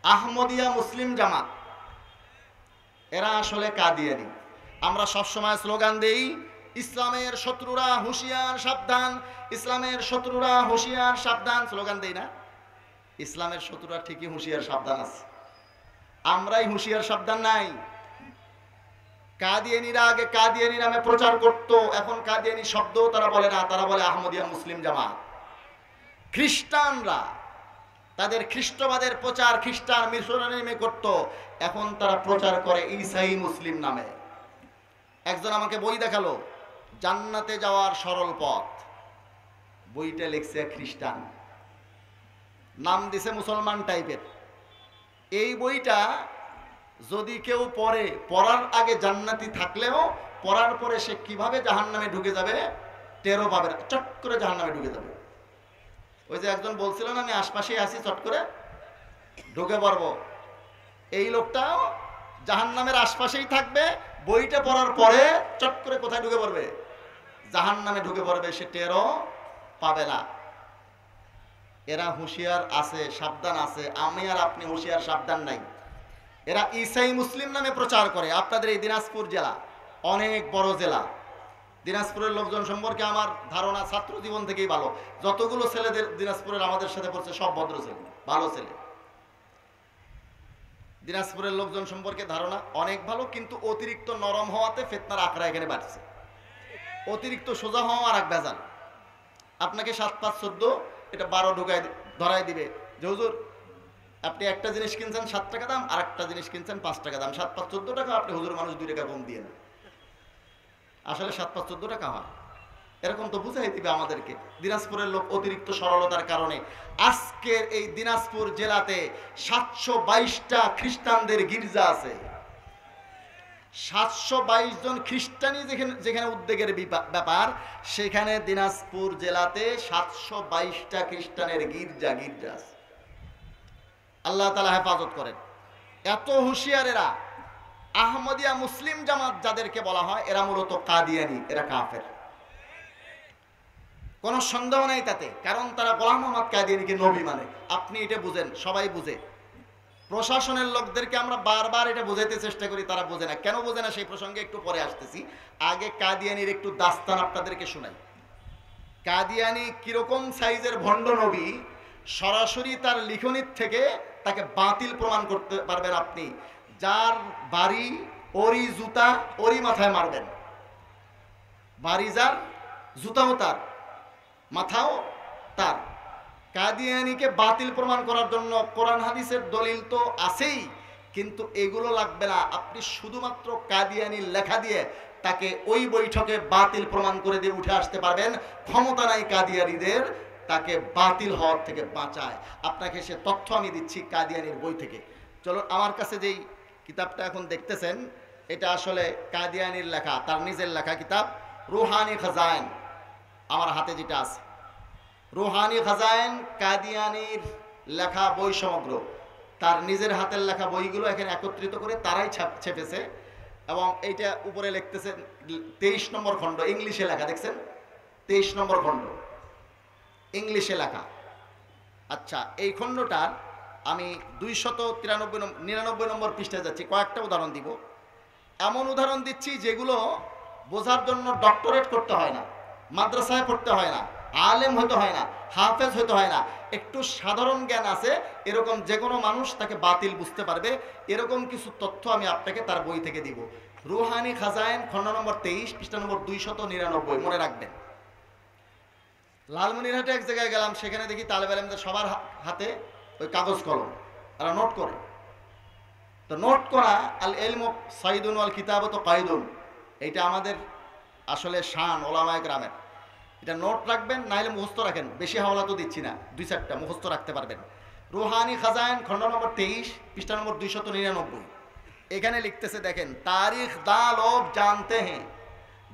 [SPEAKER 1] আহমদিয়া মুসলিম জামাত, এরা আসলে কাদিয়ানী। আমরা সবসময় স্লোগান দেই, ইসলামের শত্রুরা হুঁশিয়ার সাবধান, ইসলামের শত্রুরা হুঁশিয়ার সাবধান, স্লোগান দেই না? ইসলামের শত্রুরা ঠিকই হুঁশিয়ার সাবধান আছে, আমরাই হুঁশিয়ার সাবধান নাই। কাদিয়ানীরা আগে কাদিয়ানী নামে প্রচার করত, এখন কাদিয়ানী শব্দ তারা বলে না, তারা বলে আহমদিয়া মুসলিম জামাত। খ্রিস্টানরা তাদের খ্রিস্টবাদের প্রচার খ্রিস্টান মিশনারি নামে করত, এখন তারা প্রচার করে ঈসাই মুসলিম নামে। একজন আমাকে বই দেখালো, জান্নাতে যাওয়ার সরল পথ, বইটা লিখছে খ্রিস্টান, নাম দিছে মুসলমান টাইপের। এই বইটা যদি কেউ পড়ে, পড়ার আগে জান্নাতি থাকলেও পড়ার পরে সে কিভাবে জাহান্নামে ঢুকে যাবে টেরও পাবে না, চট করে জাহান্নামে ঢুকে যাবে। ওই যে একজন বলছিলেন আমি আশপাশেই আসি, চট করে ঢুকে পড়বো, এই লোকটাও জাহান্নামের আশপাশেই থাকবে, বইটা পড়ার পরে চট করে কোথায় ঢুকে পড়বে? জাহান্নামে ঢুকে পড়বে, সে টেরও পাবে না। এরা হুঁশিয়ার আছে, সাবধান আছে, আমি আর আপনি হুঁশিয়ার সাবধান নাই। এরা ঈসাই মুসলিম নামে প্রচার করে। আপনাদের এই দিনাজপুর জেলা অনেক বড় জেলা। দিনাজপুরের লোকজন সম্পর্কে আমার ধারণা ছাত্র জীবন থেকেই ভালো। যতগুলো ছেলেদের দিনাজপুরের আমাদের সাথে পড়ছে সব ভদ্র ছেলে, ভালো ছেলে। দিনাজপুরের লোকজন সম্পর্কে ধারণা অনেক ভালো, কিন্তু অতিরিক্ত নরম হওয়াতে ফিতনার আখড়া এখানে বাড়ছে। অতিরিক্ত সোজা হওয়া আর এক ভেজাল। আপনাকে 7, 5, 14 এটা 12 ঢুকায় ধরাই দিবে যে হুজুর আপনি একটা জিনিস কিনছেন 7 টাকা দাম, আর একটা জিনিস কিনছেন 5 টাকা দাম, 7, 5, 14 টাকা, আপনি হুজুর মানুষ 2 টাকা কম দিয়ে না। আসলে 7, 5, 14 টাকা হয়, এরকম তো বুঝাই দিবে আমাদেরকে। দিনাজপুরের লোক অতিরিক্ত সরলতার কারণে আজকের এই দিনাজপুর জেলাতে 722টা খ্রিস্টানদের গির্জা আছে। 722 জন খ্রিস্টানই যেখানে উদ্বেগের ব্যাপার, সেখানে দিনাজপুর জেলাতে 722টা খ্রিস্টানের গির্জা আছে। আল্লাহ তাআলা হেফাজত করেন। এত হুঁশিয়ার এরা। আহমদিয়া মুসলিম জামাত যাদেরকে বলা হয়, এরা মূলত কাদিয়ানি, এরা কাফের, কোনো সন্দেহ নেই তাতে। কারণ তারা গোলাম মোহাম্মদ কাদিয়ানিকে নবী মানে। আপনি এটা বুঝেন, সবাই বুঝে। প্রশাসনের লোকদেরকে আমরা বারবার এটা বোঝাইতে চেষ্টা করি, তারা বোঝে না। কেন বোঝে না সেই প্রসঙ্গে একটু পরে আসতেছি। আগে কাদিয়ানির একটু দাস্তান আপনাদেরকে শোনাই। কাদিয়ানি কিরকম সাইজের ভণ্ড নবী, সরাসরি তার লিখনির থেকে তাকে বাতিল প্রমাণ করতে পারবেন আপনি। যার বাড়ি, ওরই জুতা ওরই মাথায় মারবেন। বাড়ি যার, জুতাও তার, মাথাও তার। কাদিয়ানিকে বাতিল প্রমাণ করার জন্য কোরআন হাদিসের দলিল তো আছেই, কিন্তু এগুলো লাগবে না। আপনি শুধুমাত্র কাদিয়ানির লেখা দিয়ে তাকে ওই বৈঠকে বাতিল প্রমাণ করে দিয়ে উঠে আসতে পারবেন। ক্ষমতা নাই কাদিয়ানিদের তাকে বাতিল হওয়ার থেকে বাঁচায়। আপনাকে সে তথ্য আমি দিচ্ছি কাদিয়ানির বই থেকে। চলো, আমার কাছে যেই কিতাবটা এখন দেখতেছেন, এটা আসলে কাদিয়ানির লেখা, তার নিজের লেখা কিতাব, রুহানি খাজাইন। আমার হাতে যেটা আছে রুহানি খাজাইন, কাদিয়ানির লেখা বই সমগ্র। তার নিজের হাতের লেখা বইগুলো এখানে একত্রিত করে তারাই ছেপেছে। এবং এইটা উপরে লিখতেছে 23 নম্বর খণ্ড, ইংলিশে লেখা, দেখছেন 23 নম্বর খণ্ড ইংলিশে লেখা। আচ্ছা, এই খণ্ডটার আমি 299 নম্বর পৃষ্ঠায় যাচ্ছি। কয়েকটা উদাহরণ দিব। এমন উদাহরণ দিচ্ছি যেগুলো বোঝার জন্য ডক্টরেট করতে হয় না, মাদ্রাসায় পড়তে হয় না, আলেম হতে হয় না, হাফেজ হতে হয় না। একটু সাধারণ জ্ঞান আছে এরকম যে কোনো মানুষ তাকে বাতিল বুঝতে পারবে। এরকম কিছু তথ্য আমি আপনাকে তার বই থেকে দিব। রুহানি খাজাইন, খণ্ড নম্বর 23, পৃষ্ঠা নম্বর 299, মনে রাখবেন। লালমনিরহাটে এক জায়গায় গেলাম, সেখানে দেখি তালেবে আলেমদের সবার হাতে ওই কাগজ কলম, তারা নোট করে। তো নোট করা, আল ইলমু সাইদুন ওয়াল কিতাবাতু কায়দুন, এইটা আমাদের আসলে শান ওলামায়ে কেরামের। এটা নোট রাখবেন, নাইলে মুখস্থ রাখেন। বেশি হাওলা তো দিচ্ছি না, 2-4টা মুখস্থ রাখতে পারবেন। রুহানি খাজাইন, খণ্ড নম্বর 23, পৃষ্ঠা নম্বর 299। এখানে লিখতেছে, দেখেন, তারিখ দা লোগ জানতে হ্যাঁ,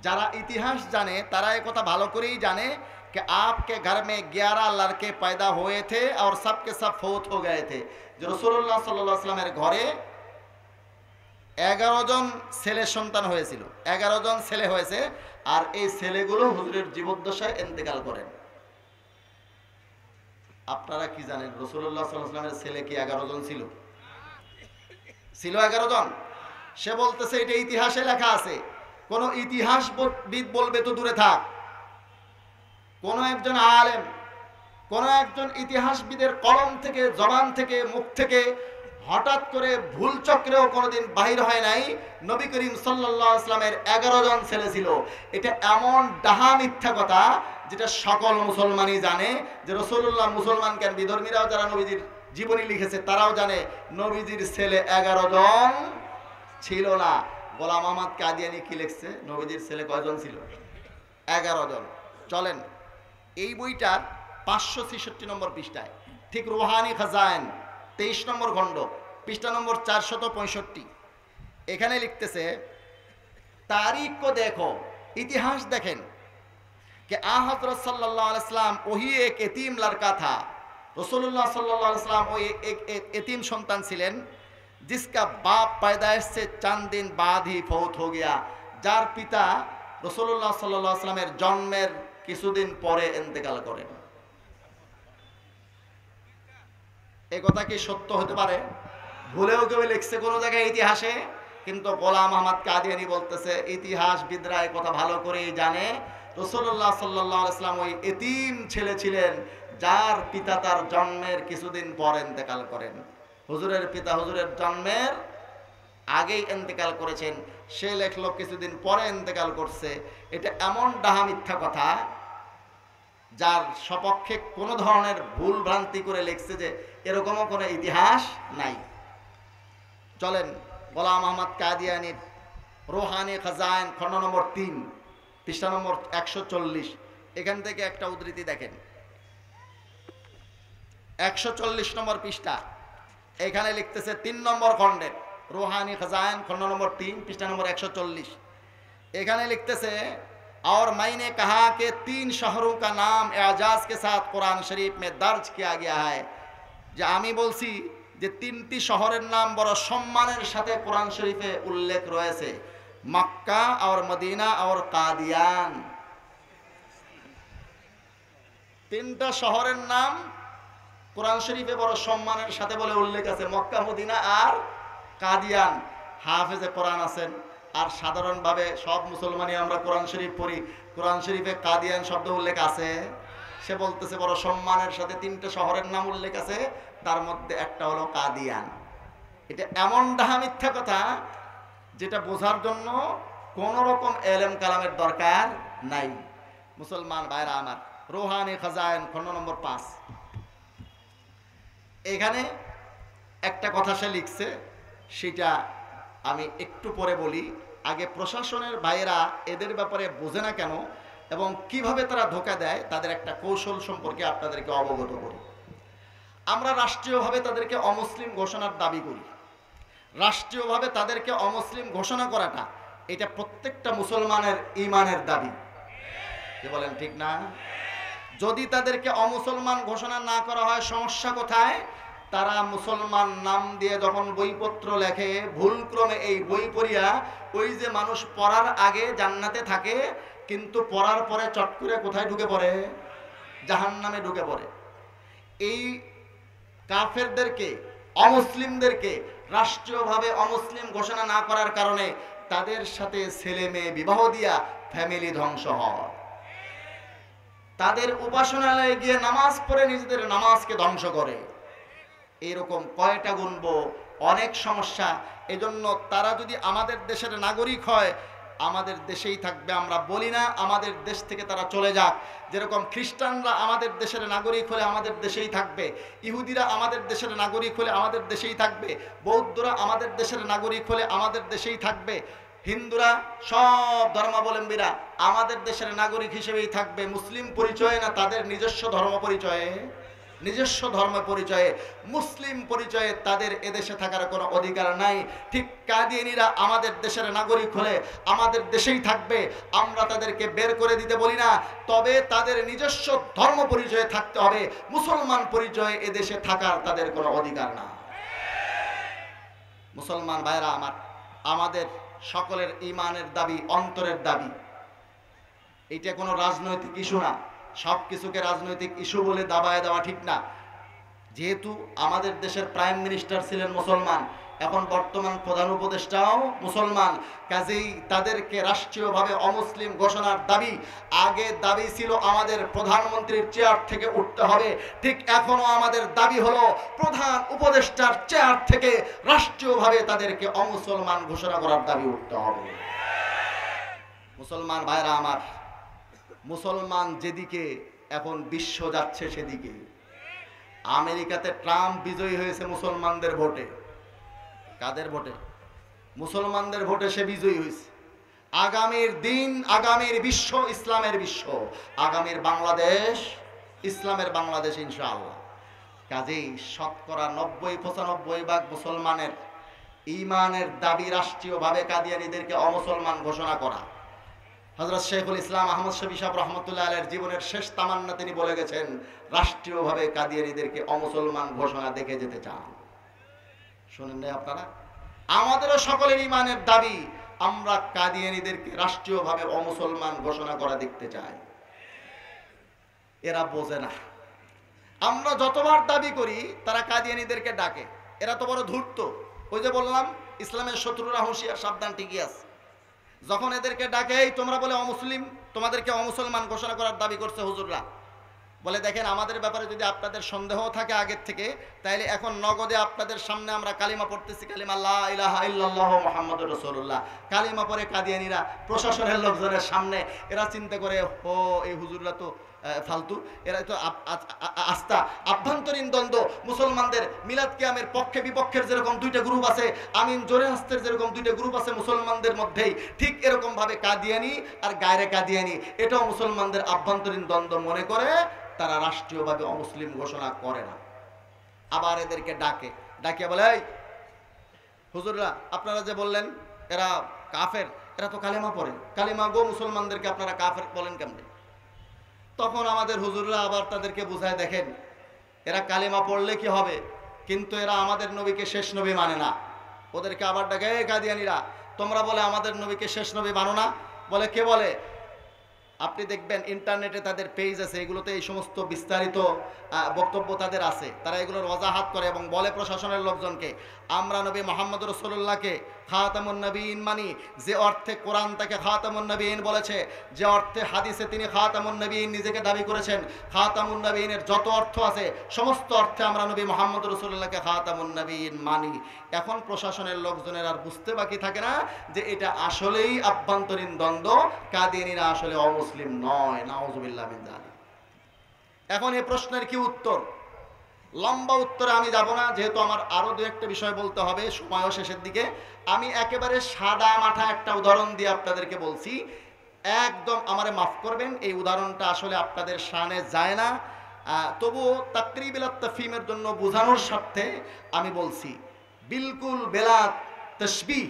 [SPEAKER 1] যারা ইতিহাস জানে তারা এই কথা ভালো করেই জানে कि आपके घर में 11 लड़के पैदा हुए थे और सब के सब फौत हो गए थे। जो রাসূলুল্লাহ সাল্লাল্লাহু আলাইহি ওয়াসাল্লামের ঘরে 11 জন ছেলে সন্তান হয়েছিল, 11 জন ছেলে হয়েছে, আর এই ছেলেগুলো হুজুরের জীবদ্দশায় ইন্তেকাল করেন। আপনারা কি জানেন রাসূলুল্লাহ সাল্লাল্লাহু আলাইহি ওয়াসাল্লামের ছেলে কি 11 জন ছিল? ছিল 11 জন। সে বলতেছে এটা ইতিহাসে লেখা আছে। কোন ইতিহাসবিদ বলবে তো দূরে থাক, কোন একজন আলেম, কোন একজন ইতিহাসবিদের কলম থেকে, জবান থেকে, মুখ থেকে হঠাৎ করে ভুল চক্রেও কোনোদিন বাহির হয় নাই নবী করিম সাল্লাল্লাহু আলাইহি ওয়াসাল্লামের 11 জন ছেলে ছিল। এটা এমন ডাহা মিথ্যা কথা যেটা সকল মুসলমানই জানে যে রাসূলুল্লাহ, মুসলমান কেন, বিধর্মীরাও যারা নবীজির জীবনী লিখেছে তারাও জানে নবীজির ছেলে 11 জন ছিল না। গোলাম আহমদ কাদিয়ানি কি লিখছে, নবীজির ছেলে কয়জন ছিল? 11 জন। চলেন, এই বইটার 566 নম্বর পৃষ্ঠায়, ঠিক রুহানি খাজাইন 23 নম্বর খণ্ড, পৃষ্ঠা নম্বর 465, এখানে লিখতেছে तारीख को देखो, इतिहास देखें कि हज़रत सल्लल्लाहु अलैहि वसल्लम वही एक यतीम लड़का था। रसूलुल्लाह सल्लल्लाहु अलैहि वसल्लम वो एक यतीम संतान ছিলেন जिसका बाप पैदाइश से चंद दिन बाद ही फौत हो गया, যার পিতা রসুল্লাহ সাল্লাল্লাহু আলাইহি ওয়াসাল্লামের জন্মের কিছুদিন পরে ইন্তেকাল করেন। এই কথা কি সত্য হতে পারে? ভুলেও কেউ লিখছে কোনো জায়গায় ইতিহাসে, কিন্তু গোলাম আহমদ কাদিয়ানী বলতেছে ইতিহাসবিদরা এই কথা ভালো করেই জানে রসুল্লাহ সাল্লাল্লাহু আলাইহি ওয়াসাল্লাম ওই এতিম ছেলে ছিলেন যার পিতা তার জন্মের কিছুদিন পর ইন্তেকাল করেন। হুজুরের পিতা হুজুরের জন্মের আগেই ইন্তেকাল করেছেন, সে লেখলো কিছুদিন পরে ইন্তেকাল করছে। এটা এমন ডাহা মিথ্যা কথা যার সপক্ষে কোনো ধরনের ভুল ভ্রান্তি করে লিখছে যে এরকমও কোনো ইতিহাস নাই। চলেন গোলাম আহমদ কাদিয়ানীর রুহানি খাজাইন খণ্ড নম্বর 3 পৃষ্ঠা নম্বর 140, এখান থেকে একটা উদ্ধৃতি দেখেন। 140 নম্বর পৃষ্ঠা, এখানে লিখতেছে 3 নম্বর খণ্ডের रूहानी खजाइन खंड नंबर 3 पृष्ठ नंबर 140, एखाने लिखतेছে और मैंने कहा कि 3 शहरों का नाम एजाज के साथ कुरान शरीफ में दर्ज किया गया है। যে আমি বলছি যে 3টি শহরের নাম বড় সম্মানের সাথে কোরআন শরীফে উল্লেখ রয়েছে, মক্কা और মদিনা और কাদিয়ান। 3টা শহরের নাম কোরআন শরীফে বড় সম্মানের সাথে বলে উল্লেখ আছে, মক্কা মদিনা আর কাদিয়ান। হাফেজে কোরআন আছেন আর সাধারণভাবে সব মুসলমানই আমরা কোরআন শরীফ পড়ি, কোরআন শরীফে কাদিয়ান শব্দ উল্লেখ আছে। সে বলতেছে বড় সম্মানের সাথে 3টা শহরের নাম উল্লেখ আছে, তার মধ্যে একটা হলো কাদিয়ান। এটা এমন ডাহা মিথ্যা কথা যেটা বোঝার জন্য কোন রকম এলেম কালামের দরকার নাই। মুসলমান ভাইরা আমার, রুহানি খাজাইন খণ্ড নম্বর 5, এখানে একটা কথা সে লিখছে, সেটা আমি একটু পরে বলি। আগে প্রশাসনের ভাইয়েরা এদের ব্যাপারে বোঝে না কেন এবং কিভাবে তারা ধোঁকা দেয় তাদের একটা কৌশল সম্পর্কে আপনাদেরকে অবগত করি। আমরা রাষ্ট্রীয়ভাবে তাদেরকে অমুসলিম ঘোষণার দাবি করি। রাষ্ট্রীয়ভাবে তাদেরকে অমুসলিম ঘোষণা করাটা এটা প্রত্যেকটা মুসলমানের ঈমানের দাবি। কি বলেন, ঠিক না? যদি তাদেরকে অমুসলমান ঘোষণা না করা হয় সমস্যা কোথায়? তারা মুসলমান নাম দিয়ে যখন বইপত্র লেখে, ভুলক্রমে এই বই পড়িয়া ওই যে মানুষ পড়ার আগে জান্নাতে থাকে কিন্তু পড়ার পরে চট করে কোথায় ঢুকে পড়ে? জাহান্নামে ঢুকে পড়ে। এই কাফেরদেরকে, অমুসলিমদেরকে রাষ্ট্রীয়ভাবে অমুসলিম ঘোষণা না করার কারণে তাদের সাথে ছেলে মেয়ে বিবাহ দিয়া ফ্যামিলি ধ্বংস হয়। তাদের উপাসনালয়ে গিয়ে নামাজ পড়ে নিজেদের নামাজকে ধ্বংস করে। এরকম কয়টা গুনবো, অনেক সমস্যা। এজন্য তারা যদি আমাদের দেশের নাগরিক হয় আমাদের দেশেই থাকবে। আমরা বলি না আমাদের দেশ থেকে তারা চলে যাক। যেরকম খ্রিস্টানরা আমাদের দেশের নাগরিক হলে আমাদের দেশেই থাকবে, ইহুদিরা আমাদের দেশের নাগরিক হলে আমাদের দেশেই থাকবে, বৌদ্ধরা আমাদের দেশের নাগরিক হলে আমাদের দেশেই থাকবে, হিন্দুরা সব ধর্মাবলম্বীরা আমাদের দেশের নাগরিক হিসেবেই থাকবে। মুসলিম পরিচয়ে না, তাদের নিজস্ব ধর্ম পরিচয়ে, নিজস্ব ধর্ম পরিচয়ে, মুসলিম পরিচয়ে তাদের এদেশে থাকার কোনো অধিকার নাই। ঠিক কাদিয়ানীরা আমাদের দেশের নাগরিক হলে আমাদের দেশেই থাকবে। আমরা তাদেরকে বের করে দিতে বলি না, তবে তাদের নিজস্ব ধর্ম পরিচয়ে থাকতে হবে। মুসলমান পরিচয়ে এদেশে থাকার তাদের কোনো অধিকার না। মুসলমান ভাইরা আমার, আমাদের সকলের ঈমানের দাবি, অন্তরের দাবি। এটা কোনো রাজনৈতিক ইস্যু না। সব কিছুকে রাজনৈতিক ইস্যু বলে দাবায় দেওয়া ঠিক না। যেহেতু আমাদের দেশের প্রাইম মিনিস্টার ছিলেন মুসলমান, এখন বর্তমান প্রধান উপদেষ্টাও মুসলমান, কাজেই তাদেরকে রাষ্ট্রীয়ভাবে অমুসলিম ঘোষণার দাবি, আগে দাবি ছিল আমাদের প্রধানমন্ত্রীর চেয়ার থেকে উঠতে হবে, ঠিক এখনো আমাদের দাবি হলো প্রধান উপদেষ্টার চেয়ার থেকে রাষ্ট্রীয়ভাবে তাদেরকে অমুসলমান ঘোষণা করার দাবি উঠতে হবে। মুসলমান ভাইরা আমার, মুসলমান যেদিকে এখন বিশ্ব যাচ্ছে সেদিকে। আমেরিকাতে ট্রাম্প বিজয়ী হয়েছে মুসলমানদের ভোটে। কাদের ভোটে? মুসলমানদের ভোটে সে বিজয়ী হয়েছে। আগামীর দিন, আগামীর বিশ্ব ইসলামের বিশ্ব, আগামীর বাংলাদেশ ইসলামের বাংলাদেশ ইনশাআল্লাহ। কাজেই শতকরা 90-95 ভাগ মুসলমানের ঈমানের দাবি রাষ্ট্রীয়ভাবে কাদিয়ানীদেরকে অমুসলমান ঘোষণা করা। হযরত শেখুল ইসলাম আহমদ শফী সাহেব রহমতুল্লাহ আলাইহির জীবনের শেষ তামান্না তিনি বলে গেছেন, রাষ্ট্রীয়ভাবে কাদিয়ানীদেরকে অমুসলমান ঘোষণা দেখে যেতে চান। শুনেন না আপনারা? আমাদেরও সকলের ঈমানের দাবি, আমরা কাদিয়ানীদেরকে রাষ্ট্রীয়ভাবে অমুসলমান ঘোষণা করা দেখতে চাই। এরা বোঝে না, আমরা যতবার দাবি করি তারা কাদিয়ানীদেরকে ডাকে। এরা তো বড় ধূর্ত। ওই যে বললাম, ইসলামের শত্রুরা হুঁশিয়ার, সাবধান, ঠিকই আছে। যখন এদেরকে ডাকে, এই তোমরা বলে অমুসলিম, তোমাদেরকে অমুসলমান ঘোষণা করার দাবি করছে হুজুররা, বলে দেখেন আমাদের ব্যাপারে যদি আপনাদের সন্দেহ থাকে আগের থেকে, তাইলে এখন নগদে আপনাদের সামনে আমরা কালিমা পড়তেছি, কালিমা লা ইলাহা ইল্লাল্লাহু মুহাম্মাদুর রাসূলুল্লাহ। কালিমা পড়ে কাদিয়ানীরা প্রশাসনের লোকজনের সামনে এরা চিন্তা করে, ও এই হুজুররা তো ফালতু, এরা তো আস্থা আভ্যন্তরীণ দ্বন্দ্ব। মুসলমানদের মিলাদ কিয়ামের পক্ষে বিপক্ষের যেরকম দুইটা গ্রুপ আছে, আমিন জোরে হাসতের যেরকম দুইটা গ্রুপ আছে মুসলমানদের মধ্যেই, ঠিক এরকম ভাবে কাদিয়ানী আর গায়রে কাদিয়ানী এটাও মুসলমানদের আভ্যন্তরীণ দ্বন্দ্ব মনে করে তারা রাষ্ট্রীয়ভাবে অমুসলিম ঘোষণা করে না। আবার এদেরকে ডাকে বলে, এই হুজুররা আপনারা যে বললেন এরা কাফের, এরা তো কালেমা পড়ে, কালিমা গো মুসলমানদেরকে আপনারা কাফের বলেন কেমনে? তখন আমাদের হুজুররা আবার তাদেরকে বুঝায়, দেখেন এরা কালিমা পড়লে কি হবে, কিন্তু এরা আমাদের নবীকে শেষ নবী মানে না। ওদেরকে আবার ডাকে, এই কাদিয়ানীরা তোমরা বলে আমাদের নবীকে শেষ নবী মানো না। বলে কে বলে? আপনি দেখবেন ইন্টারনেটে তাদের পেজ আছে, এগুলোতে এই সমস্ত বিস্তারিত বক্তব্য তাদের আছে। তারা এগুলোর ওয়াজাহাত করে এবং বলে প্রশাসনের লোকজনকে, আমরা নবী মুহাম্মদ রাসূলুল্লাহকে খাতামুন নবীন মানি। যে অর্থে কোরআন তাকে খাতামুন নবীন বলেছে, যে অর্থে হাদিসে তিনি খাতামুন নবীন নিজেকে দাবি করেছেন, খাতামুন নবীনের যত অর্থ আছে সমস্ত অর্থে আমরা নবী মুহাম্মদ রাসূলুল্লাহকে খাতামুন নবীন মানি। এখন প্রশাসনের লোকজনের আর বুঝতে বাকি থাকে না যে এটা আসলেই আভ্যন্তরীণ দ্বন্দ্ব, কাদিয়ানীরা আসলে অমুসলিম নয়। নাউযুবিল্লাহ মিন যালিক। এখন এই প্রশ্নের কি উত্তর? লম্বা উত্তরে আমি যাব না, যেহেতু আমার আরো দু একটা বিষয় বলতে হবে, সময়ও শেষের দিকে। আমি একেবারে সাদা মাঠা একটা উদাহরণ দিয়ে আপনাদেরকে বলছি, একদম আমারে মাফ করবেন, এই উদাহরণটা আসলে আপনাদের শানে যায় না, তবুও তাকরিবুল তাফহিমের জন্য বোঝানোর স্বার্থে আমি বলছি। বিলকুল বেলা তাশবিহ,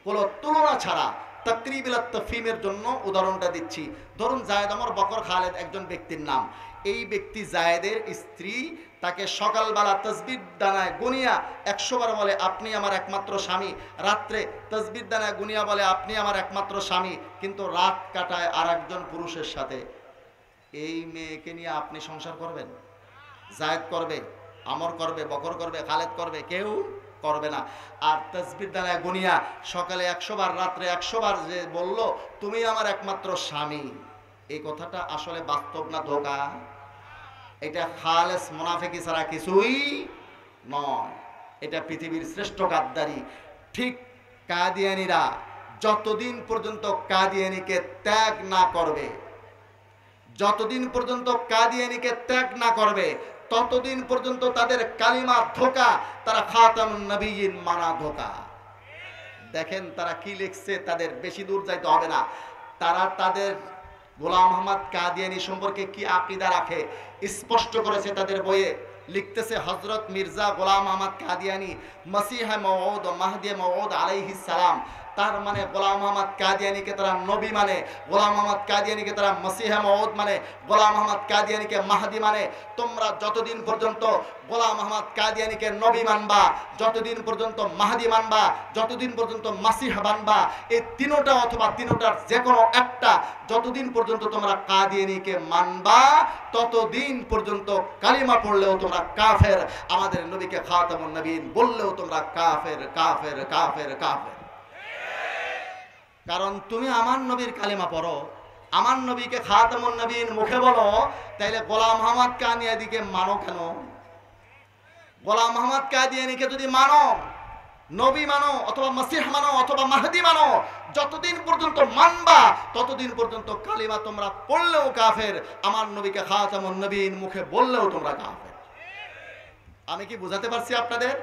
[SPEAKER 1] কোনো তুলনা ছাড়া তাকরিবুল তাফহিমের জন্য উদাহরণটা দিচ্ছি। ধরুন জায়েদ ওমর বকর খালেদ একজন ব্যক্তির নাম। এই ব্যক্তি জায়েদের স্ত্রী তাকে সকালবেলা তাসবিহ দানায় গুনিয়া 100 বার বলে আপনি আমার একমাত্র স্বামী, রাত্রে তাসবিহ দানায় গুনিয়া বলে আপনি আমার একমাত্র স্বামী, কিন্তু রাত কাটায় আরেকজন পুরুষের সাথে। এই মেয়েকে নিয়ে আপনি সংসার করবেন? জায়েদ করবে, আমর করবে, বকর করবে, খালেদ করবে? কেউ করবে না। আর তাসবিহ দানায় গুনিয়া সকালে 100 বার, রাত্রে 100 বার যে বলল তুমি আমার একমাত্র স্বামী, এই কথাটা আসলে বাস্তব না ধোঁকা? এটা খালেস মুনাফিকি ছাড়া কিছুই নয়, এটা পৃথিবীর শ্রেষ্ঠ গাদ্দারি। ঠিক কাদিয়ানীরা যতদিন পর্যন্ত কাদিয়ানীকে ত্যাগ না করবে, যতদিন পর্যন্ত কাদিয়ানীকে ত্যাগ না করবে, ততদিন পর্যন্ত তাদের কালিমা ধোঁকা, তারা খাতামুন নবীয়িন মানা ধোঁকা। দেখেন তারা কি লিখছে, তাদের বেশি দূর যাইতে হবে না। তারা তাদের গোলাম আহমদ কাদিয়ানী সম্পর্কে কি আকীদা রাখে স্পষ্ট করেছে তাদের বইয়ে। লিখতেছে, হযরত মির্জা গোলাম আহমদ কাদিয়ানী মসিহ মওউদ মাহদি মওউদ আলাইহিস সালাম। তার মানে গোলাম আহমদ কাদিয়ানীকে তারা নবী মানে, গোলাম আহমদ কাদিয়ানীকে তারা মসিহ মওউদ মানে, গোলাম আহমদ কাদিয়ানীকে মাহদি মানে। তোমরা যতদিন পর্যন্ত গোলাম আহমদ কাদিয়ানীকে নবী মানবা, যতদিন পর্যন্ত মাহদি মানবা, যতদিন পর্যন্ত মাসিহ মানবা, এই তিনোটা অথবা তিনোটার যে কোনো একটা, যতদিন পর্যন্ত তোমরা কাদিয়ানীকে মানবা ততদিন পর্যন্ত কালিমা পড়লেও তোমরা কাফের, আমাদের নবীকে খাতামুন নবীন বললেও তোমরা কাফের কাফের কাফের কাফের। কারণ তুমি আমার নবীর কালিমা পড়ো, আমার নবীকে খাতামুন নবীন মুখে বলো, তাইলে গোলাম আহমদ কাদিয়ানীকে মানো কেন? গোলাম আহমদ কাদিয়ানীকে যদি মানো, নবী মানো অথবা মসিহ মানো অথবা মাহদি মানো, যতদিন পর্যন্ত মানবা ততদিন পর্যন্ত কালিমা তোমরা পড়লেও কাফের, আমার নবীকে খাতামুন নবীন মুখে বললেও তোমরা কাফের। আমি কি বুঝাতে পারছি আপনাদের?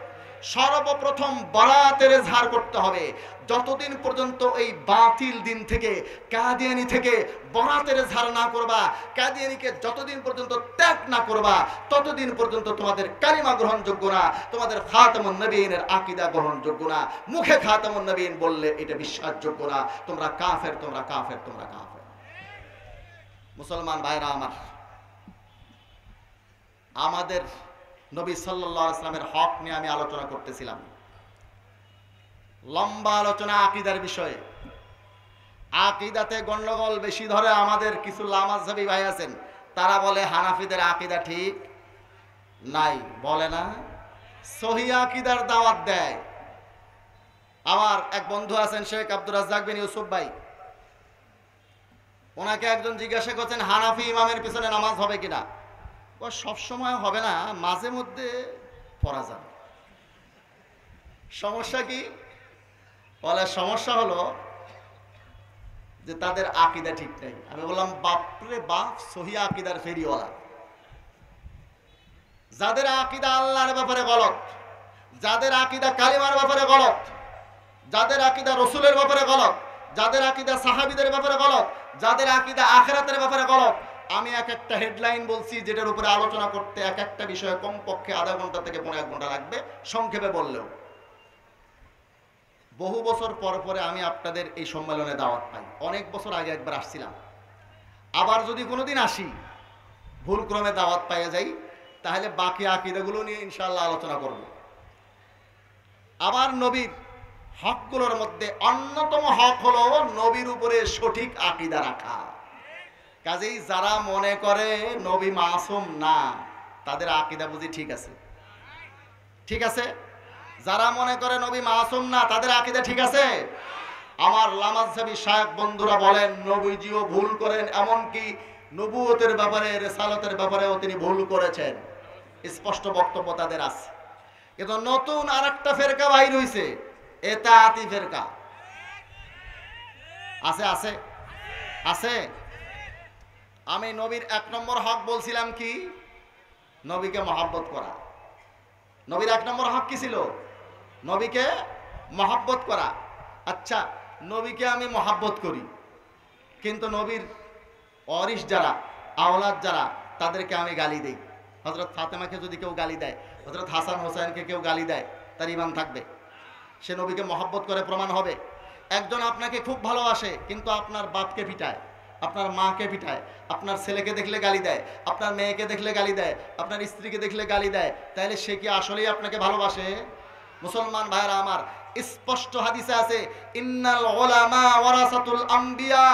[SPEAKER 1] সর্বপ্রথম বরাতের এজহার করতে হবে। যতদিন পর্যন্ত এই বাতিল দিন থেকে, কাদিয়ানি থেকে বরাতের এজহার না করবা, কাদিয়ানিকে যতদিন পর্যন্ত ত্যাগ না করবা, ততদিন পর্যন্ত তোমাদের কালিমা গ্রহণযোগ্য না, তোমাদের খাতামুন নবীনের আকীদা গ্রহণযোগ্য না। মুখে খাতামুন নবীন বললে এটা বিশ্বাসযোগ্য না। তোমরা কাফের, তোমরা কাফের, তোমরা কাফের। মুসলমান ভাইরা আমার, আমাদের নবী সাল্লাল্লাহু আলাইহি ওয়াসাল্লামের হক নিয়ে আমি আলোচনা করতেছিলাম। লম্বা আলোচনা আকীদার বিষয়ে। আকীদাতে গন্ডগোল বেশি ধরে আমাদের কিছু লামাযহাবী ভাই আছেন, তারা বলে হানাফিদের আকীদা ঠিক নাই, বলে না, সহিহ আকীদার দাওয়াত দেয়। আমার এক বন্ধু আছেন শেখ আব্দুর রাজ্জাক বিন ইউসুফ ভাই, ওনাকে একজন জিজ্ঞাসা করছেন হানাফি ইমামের পিছনে নামাজ হবে কিনা। ও সব সময় হবে না, মাঝে মধ্যে পড়া যাবে। সমস্যা কি? বলে সমস্যা হলো যে তাদের আকীদা ঠিক নেই। আমি বললাম বাপরে বাপ, সহিহ আকীদার ফেরিওয়ালা। যাদের আকীদা আল্লাহর ব্যাপারে গলত, যাদের আকীদা কালিমার ব্যাপারে গলত, যাদের আকীদা রসুলের ব্যাপারে গলত, যাদের আকীদা সাহাবীদের ব্যাপারে গলত, যাদের আকীদা আখিরাতের ব্যাপারে গলত, আমি এক একটা হেডলাইন বলছি যেটার উপরে আলোচনা করতে এক একটা বিষয়ে কমপক্ষে আধা ঘন্টা থেকে 1.5 ঘন্টা লাগবে, সংক্ষেপে বললেও। বহু বছর পর পরে আমি আপনাদের এই সম্মেলনে দাওয়াত পাই। অনেক বছর আগে একবার আসছিলাম, আবার যদি কোনোদিন আসি, ভুলক্রমে দাওয়াত পাইয়া যাই, তাহলে বাকি আকীদাগুলো নিয়ে ইনশাআল্লাহ আলোচনা করব। আবার নবীর হকগুলোর মধ্যে অন্যতম হক হলো নবীর উপরে সঠিক আকীদা রাখা। কাজেই যারা মনে করে নবী মাসুম না, তাদের আকীদা বুঝি ঠিক আছে? ঠিক আছে? যারা মনে করে নবী মাসুম না, তাদের আকীদা ঠিক আছে? আমার লামাযহাবী শায়েখ বন্ধুরা বলেন নবীজিও ভুল করেন, এমনকি নবুয়তের ব্যাপারে, রিসালাতের ব্যাপারেও তিনি ভুল করেছেন। স্পষ্ট বক্তব্য তাদের আছে। কিন্তু নতুন আরেকটা ফেরকা বাইর হইছে, এতাআতি ফেরকা। আছে আছে আছে। আমি নবীর 1 নম্বর হক বলছিলাম কি? নবীকে মহব্বত করা। নবীর 1 নম্বর হক কি ছিল? নবীকে মহব্বত করা। আচ্ছা, নবীকে আমি মহব্বত করি, কিন্তু নবীর ওয়ারিস যারা, আওলাদ যারা, তাদেরকে আমি গালি দেই। হযরত ফাতেমাকে যদি কেউ গালি দেয়, হযরত হাসান হোসেনকে কেউ গালি দেয়, তার ঈমান থাকবে? সে নবীকে মহব্বত করে প্রমাণ হবে? একজন আপনাকে খুব ভালোবাসে, কিন্তু আপনার বাপকে পিটায়, আপনার মাকে পিটায়, আপনার ছেলেকে দেখলে গালি দেয়, আপনার মেয়েকে দেখলে গালি দেয়, আপনার স্ত্রীকে দেখলে গালি দেয়, তাহলে সে কি আসলেই আপনাকে ভালোবাসে? মুসলমান ভাইরা আমার, স্পষ্ট হাদিসে আছে ইন্নাল উলামা ওয়ারাসাতুল আম্বিয়া।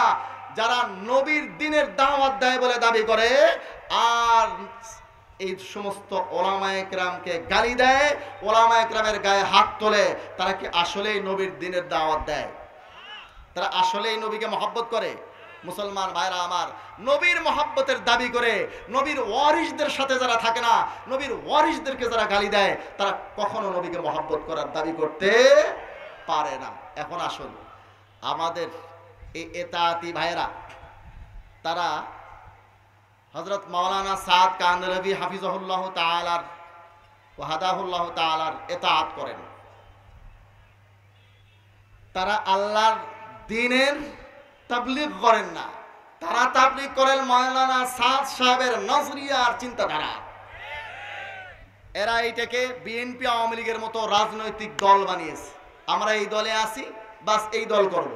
[SPEAKER 1] যারা নবীর দ্বীনের দাওয়াত দেয় বলে দাবি করে আর এই সমস্ত ওলামায়ে কেরামকে গালি দেয়, ওলামায়ে কেরামের গায়ে হাত তোলে, তারা কি আসলেই নবীর দ্বীনের দাওয়াত দেয়? তারা আসলেই নবীকে মহব্বত করে? মুসলমান ভাইরা আমার, নবীর মহব্বতের দাবি করে নবীর ওয়ারিসদের সাথে যারা থাকে না, নবীর ওয়ারিসদেরকে যারা গালি দেয়, তারা কখনো নবীকে মহব্বত করার দাবি করতে পারে না। এখন আসুন, আমাদের এই এতাআতি ভাইরা, তারা হযরত মাওলানা সাদ কান্দালভি হাফিজাহুল্লাহ তাআলার ওয়া হাদাহুল্লাহ তাআলার এতাআত করেন। তারা আল্লাহর দ্বীনের তাবলীগ করেন না, তারা তাবলীগ করেন মাওলানা সাদ সাহেবের নজরিয়ার চিন্তাধারা। এরা এইটাকে বিএনপি আওয়ামী লীগের মতো রাজনৈতিক দল বানিয়েছে। আমরা এই দলে আছি, বাস এই দল করব।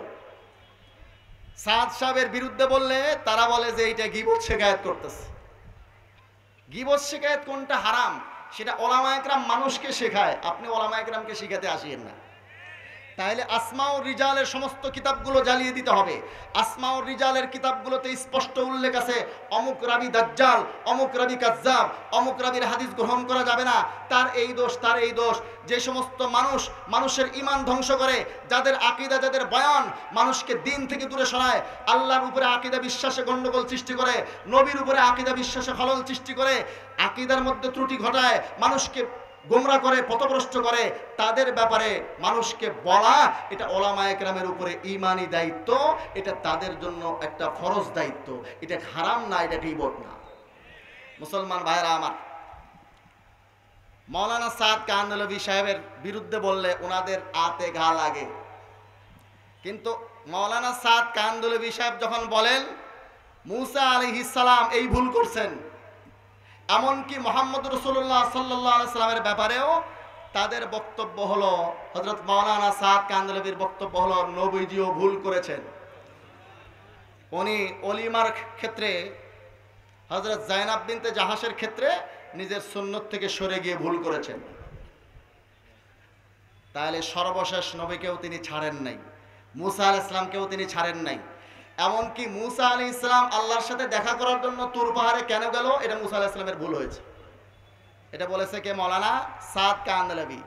[SPEAKER 1] সাদ সাহেবের বিরুদ্ধে বললে তারা বলে যে এইটা গীবত শিকায়েত করতেছে। গীবত শিকায়েত কোনটা হারাম সেটা ওলামায়ে কেরাম মানুষকে শেখায়, আপনি ওলামায়ে কেরামকে শিখাতে আসিয়েন না। তাহলে আসমাউর রিজালের সমস্ত কিতাবগুলো জ্বালিয়ে দিতে হবে। আসমাউর রিজালের কিতাবগুলোতে স্পষ্ট উল্লেখ আছে অমুক রাবি দাজ্জাল, অমুক রাবি কাজ্জাব, অমুক রাবির হাদিস গ্রহণ করা যাবে না, তার এই দোষ, তার এই দোষ। যে সমস্ত মানুষ মানুষের ঈমান ধ্বংস করে, যাদের আকীদা, যাদের বয়ান মানুষকে দিন থেকে দূরে সরায়, আল্লাহর উপরে আকীদা বিশ্বাসে গন্ডগোল সৃষ্টি করে, নবীর উপরে আকীদা বিশ্বাসে খলল সৃষ্টি করে, আকীদার মধ্যে ত্রুটি ঘটায়, মানুষকে গোমরা করে, পথভ্রষ্ট করে, তাদের ব্যাপারে মানুষকে বলা এটা ওলামায়ে কেরামের উপরে ঈমানি দায়িত্ব, এটা তাদের জন্য একটা ফরজ দায়িত্ব। এটা হারাম না, এটা গীবত না। মুসলমান ভাইরা আমার, মাওলানা সাদ কান্দলভি সাহেবের বিরুদ্ধে বললে ওনাদের আতে ঘা লাগে, কিন্তু মাওলানা সাদ কান্দলভি সাহেব যখন বলেন মুসা আলাইহিস সালাম এই ভুল করছেন, এমনকি মুহাম্মদ রাসূলুল্লাহ সাল্লাল্লাহু আলাইহি সাল্লামের ব্যাপারেও তাদের বক্তব্য হলো, হযরত মাওলানা সাদ কান্দলভির বক্তব্য হলো নবীজিও ভুল করেছেন। উনি অলিমার ক্ষেত্রে হযরত জাইনাব বিনতে জাহাসের ক্ষেত্রে নিজের সুন্নত থেকে সরে গিয়ে ভুল করেছেন। তাহলে সর্বশেষ নবীকেও তিনি ছাড়েন নাই, মুসা আলাইহিস সালামকেও তিনি ছাড়েন নাই। এমনকি মুসা আলাইহিস সালাম আল্লাহর সাথে দেখা করার জন্য তুর পাহাড়ে কেন গেল, এটা মুসা আলাইহিস সালামের ভুল হয়েছে। এটা বলেছে কে? মাওলানা সাদ কান্দলভি।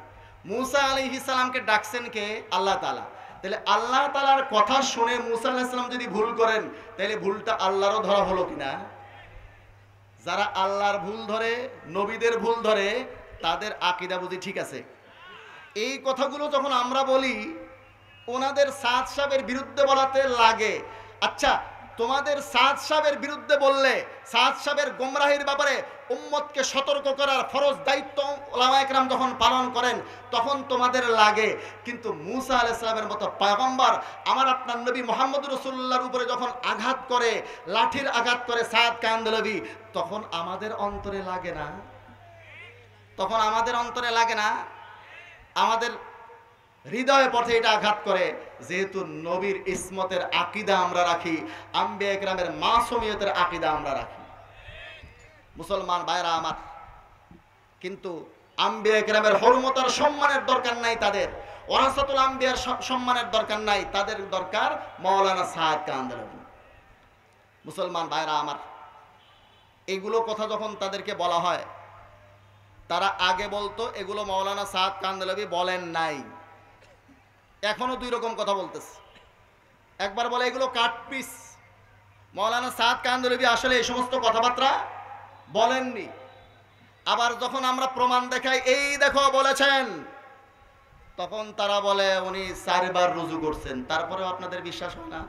[SPEAKER 1] মুসা আলাইহিস সালামকে ডাকছেন কে? আল্লাহ তাআলা। তাহলে আল্লাহ তাআলার কথা শুনে মুসা আলাইহিস সালাম যদি ভুল করেন, তাহলে ভুলটা আল্লাহরও ধরা হলো কিনা? যারা আল্লাহর ভুল ধরে, নবীদের ভুল ধরে, তাদের আকীদা বুঝি ঠিক আছে? এই কথাগুলো যখন আমরা বলি, ওনাদের সাদ সাহেবের বিরুদ্ধে বলাতে লাগে। আচ্ছা, তোমাদের সাদ সাহেবের বিরুদ্ধে বললে, সাদ সাহেবের গোমরাহির ব্যাপারে উম্মতকে সতর্ক করার ফরজ দায়িত্ব উলামায়ে কেরাম যখন পালন করেন, তখন তোমাদের লাগে। কিন্তু মুসা আলাইহিস সালামের মতো পয়গম্বর, আমার আপনার নবী মুহাম্মদ রাসূলুল্লাহর উপরে যখন আঘাত করে, লাঠির আঘাত করে সাদ কান্দলভি, তখন আমাদের অন্তরে লাগে না? তখন আমাদের অন্তরে লাগে না? আমাদের হৃদয়ে পথে এটা আঘাত করে, যেহেতু নবীর ইসমতের আকীদা আমরা রাখি, আম্বিয়া কেরামের মাসুমিয়তের আকীদা আমরা রাখি। মুসলমান ভাইরা আমার, কিন্তু আম্বিয়া কেরামের হুরমত আর সম্মানের দরকার নাই, তাদের ওয়ারাসাতুল আম্বিয়ার সম্মানের দরকার নাই, তাদের দরকার মাওলানা সাদ কান্দলভি। মুসলমান ভাইরা আমার, এগুলো কথা যখন তাদেরকে বলা হয়, তারা আগে বলতো এগুলো মাওলানা সাদ কান্দলভি বলেন নাই। এখনো দুই রকম কথা বলতেছে। একবার বলে এগুলো কাটপিস, মাওলানা সাদ কান্দলভি আসলে এই সমস্ত কথাবার্তা বলেননি। আবার যখন আমরা প্রমাণ দেখাই, এই দেখো বলেছেন, তখন তারা বলে উনি 4 বার রুজু করছেন। তারপরেও আপনাদের বিশ্বাস হয় না?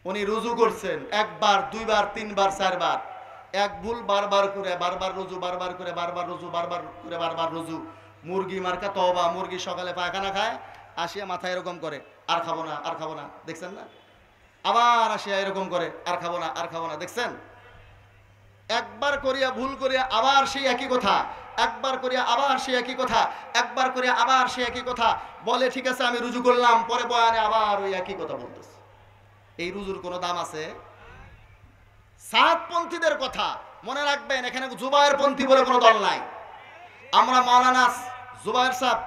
[SPEAKER 1] উনি রুজু করছেন 1 বার, 2 বার, 3 বার, 4 বার, এক ভুল বারবার করে, বারবার রুজু, বারবার করে, বারবার রুজু, বারবার করে, বারবার রুজু। মুরগি মার্কা তওবা, মুরগি সকালে পায়খানা খায়, আসিয়া মাথায় এরকম করে, আর খাবো না, আর খাবো না, দেখছেন না? আবার আসিয়া এরকম করে, আর খাবো না, আর খাবো না, দেখছেন? একবার করিয়া ভুল করিয়া আবার সেই একই কথা, একবার করিয়া আবার সেই একই কথা, একবার করিয়া আবার সেই একই কথা বলে। ঠিক আছে, আমি রুজু করলাম, পরে বয়ানে আবার ওই একই কথা বলতেছে। এই রুজুর কোনো দাম আছে? সাদপন্থীদের কথা মনে রাখবেন, এখানে জুবায়ের পন্থী বলে কোনো দল নাই। আমরা মাওলানা জুবায়ের সাহেব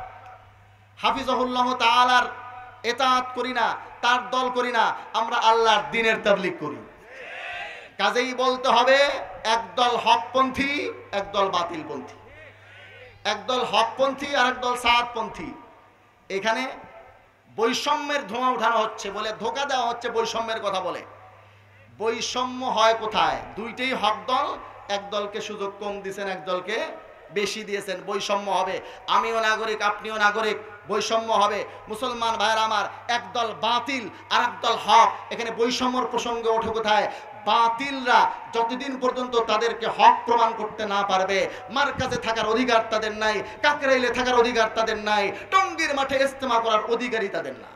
[SPEAKER 1] হাফিজাহুল্লাহ তাআলার ইতাআত করি না, তার দল করি না, আমরা আল্লাহর দ্বীনের তাবলীগ করি। কাজেই বলতে হবে, একদল হকপন্থী, একদল বাতিলপন্থী, একদল হকপন্থী আর একদল সাদপন্থী। এখানে বৈষম্যের ধোঁয়া উঠানো হচ্ছে বলে ধোঁকা দেওয়া হচ্ছে, বৈষম্যের কথা বলে। বৈষম্য হয় কোথায়? দুইটাই হক দল, এক দলকে সুযোগ কম দিয়েছেন, এক দলকে বেশি দিয়েছেন, বৈষম্য হবে। আমিও নাগরিক, আপনিও নাগরিক, বৈষম্য হবে। মুসলমান ভাইরা আমার, একদল বাতিল আর একদল হক, এখানে বৈষম্যর প্রসঙ্গে ওঠে কোথায়? বাতিলরা যতদিন পর্যন্ত তাদেরকে হক প্রমাণ করতে না পারবে, মার্কাজে থাকার অধিকার তাদের নাই, কাকরাইলে থাকার অধিকার তাদের নাই, টঙ্গীর মাঠে ইজতেমা করার অধিকারই তাদের না।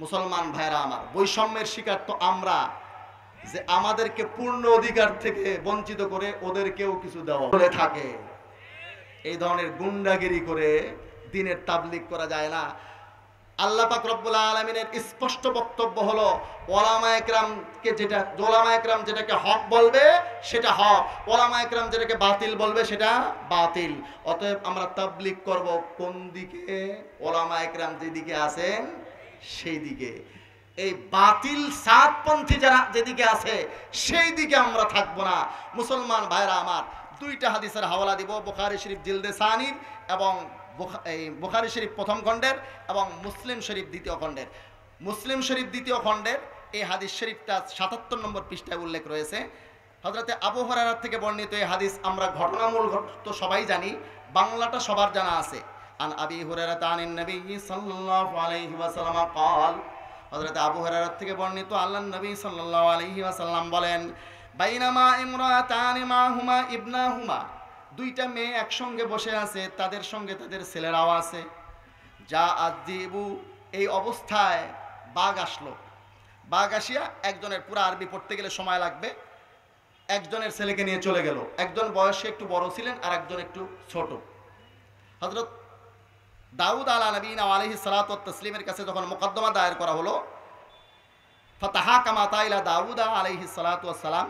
[SPEAKER 1] মুসলমান ভাইরা আমার, বৈষম্যের শিকার তো আমরা, যে আমাদেরকে পূর্ণ অধিকার থেকে বঞ্চিত করে ওদেরকেও কিছু দেওয়া বলে থাকে। এই ধরনের গুন্ডাগিরি করে দ্বীনের তাবলীগ করা যায় না। আল্লাহ পাক রব্বুল আলামিনের স্পষ্ট বক্তব্য হলো, ওলামায়ে কেরামকে ওলামায়ে কেরাম যেটাকে হক বলবে সেটা হক, ওলামায়ে কেরাম যেটাকে বাতিল বলবে সেটা বাতিল। অতএব আমরা তাবলীগ করব কোন দিকে? ওলামায়ে কেরাম যেদিকে আছেন সেই দিকে। এই বাতিল সাদপন্থী যারা যেদিকে আছে সেই দিকে আমরা থাকবো না। মুসলমান ভাইরা আমার, 2টা হাদিসের হাওয়ালা দিব, বুখারী শরীফ জিলদে সানির এবং বুখারী শরীফ প্রথম খণ্ডের এবং মুসলিম শরীফ দ্বিতীয় খণ্ডের। মুসলিম শরীফ দ্বিতীয় খণ্ডের এই হাদিস শরীফটা 77 নম্বর পৃষ্ঠায় উল্লেখ রয়েছে। হযরতে আবু হুরায়রা থেকে বর্ণিত এই হাদিস আমরা ঘটনামূল তো সবাই জানি, বাংলাটা সবার জানা আছে। আন আবি হুরায়রা আনিন নবী সাল্লাল্লাহু আলাইহি ওয়াসাল্লাম قال, হযরতে আবু হুরায়রা থেকে বর্ণিত, আল্লাহর নবী সাল্লাল্লাহু আলাইহি ওয়াসাল্লাম বলেন, বাইনামা ইমরাতানি মাহুমা ইবনাহুমা দুইটা মেয়ে একসঙ্গে বসে আছে, তাদের সঙ্গে তাদের ছেলেরাও আছে। যা আদিবু, এই অবস্থায় বাঘ আসলো। বাঘ আসিয়া একজনের, পুরো আরবি পড়তে গেলে সময় লাগবে, একজনের ছেলেকে নিয়ে চলে গেল। একজন বয়সে একটু বড় ছিলেন আর একজন একটু ছোট। হযরত দাউদ আলা নবীনা আলাইহিস সালাতু ওয়াত তাসলিমের কাছে যখন মোকদ্দমা দায়ের করা হলো, ফাতাহাকামা ইলা দাউদ আলাইহিস সালাতু ওয়াস সালাম,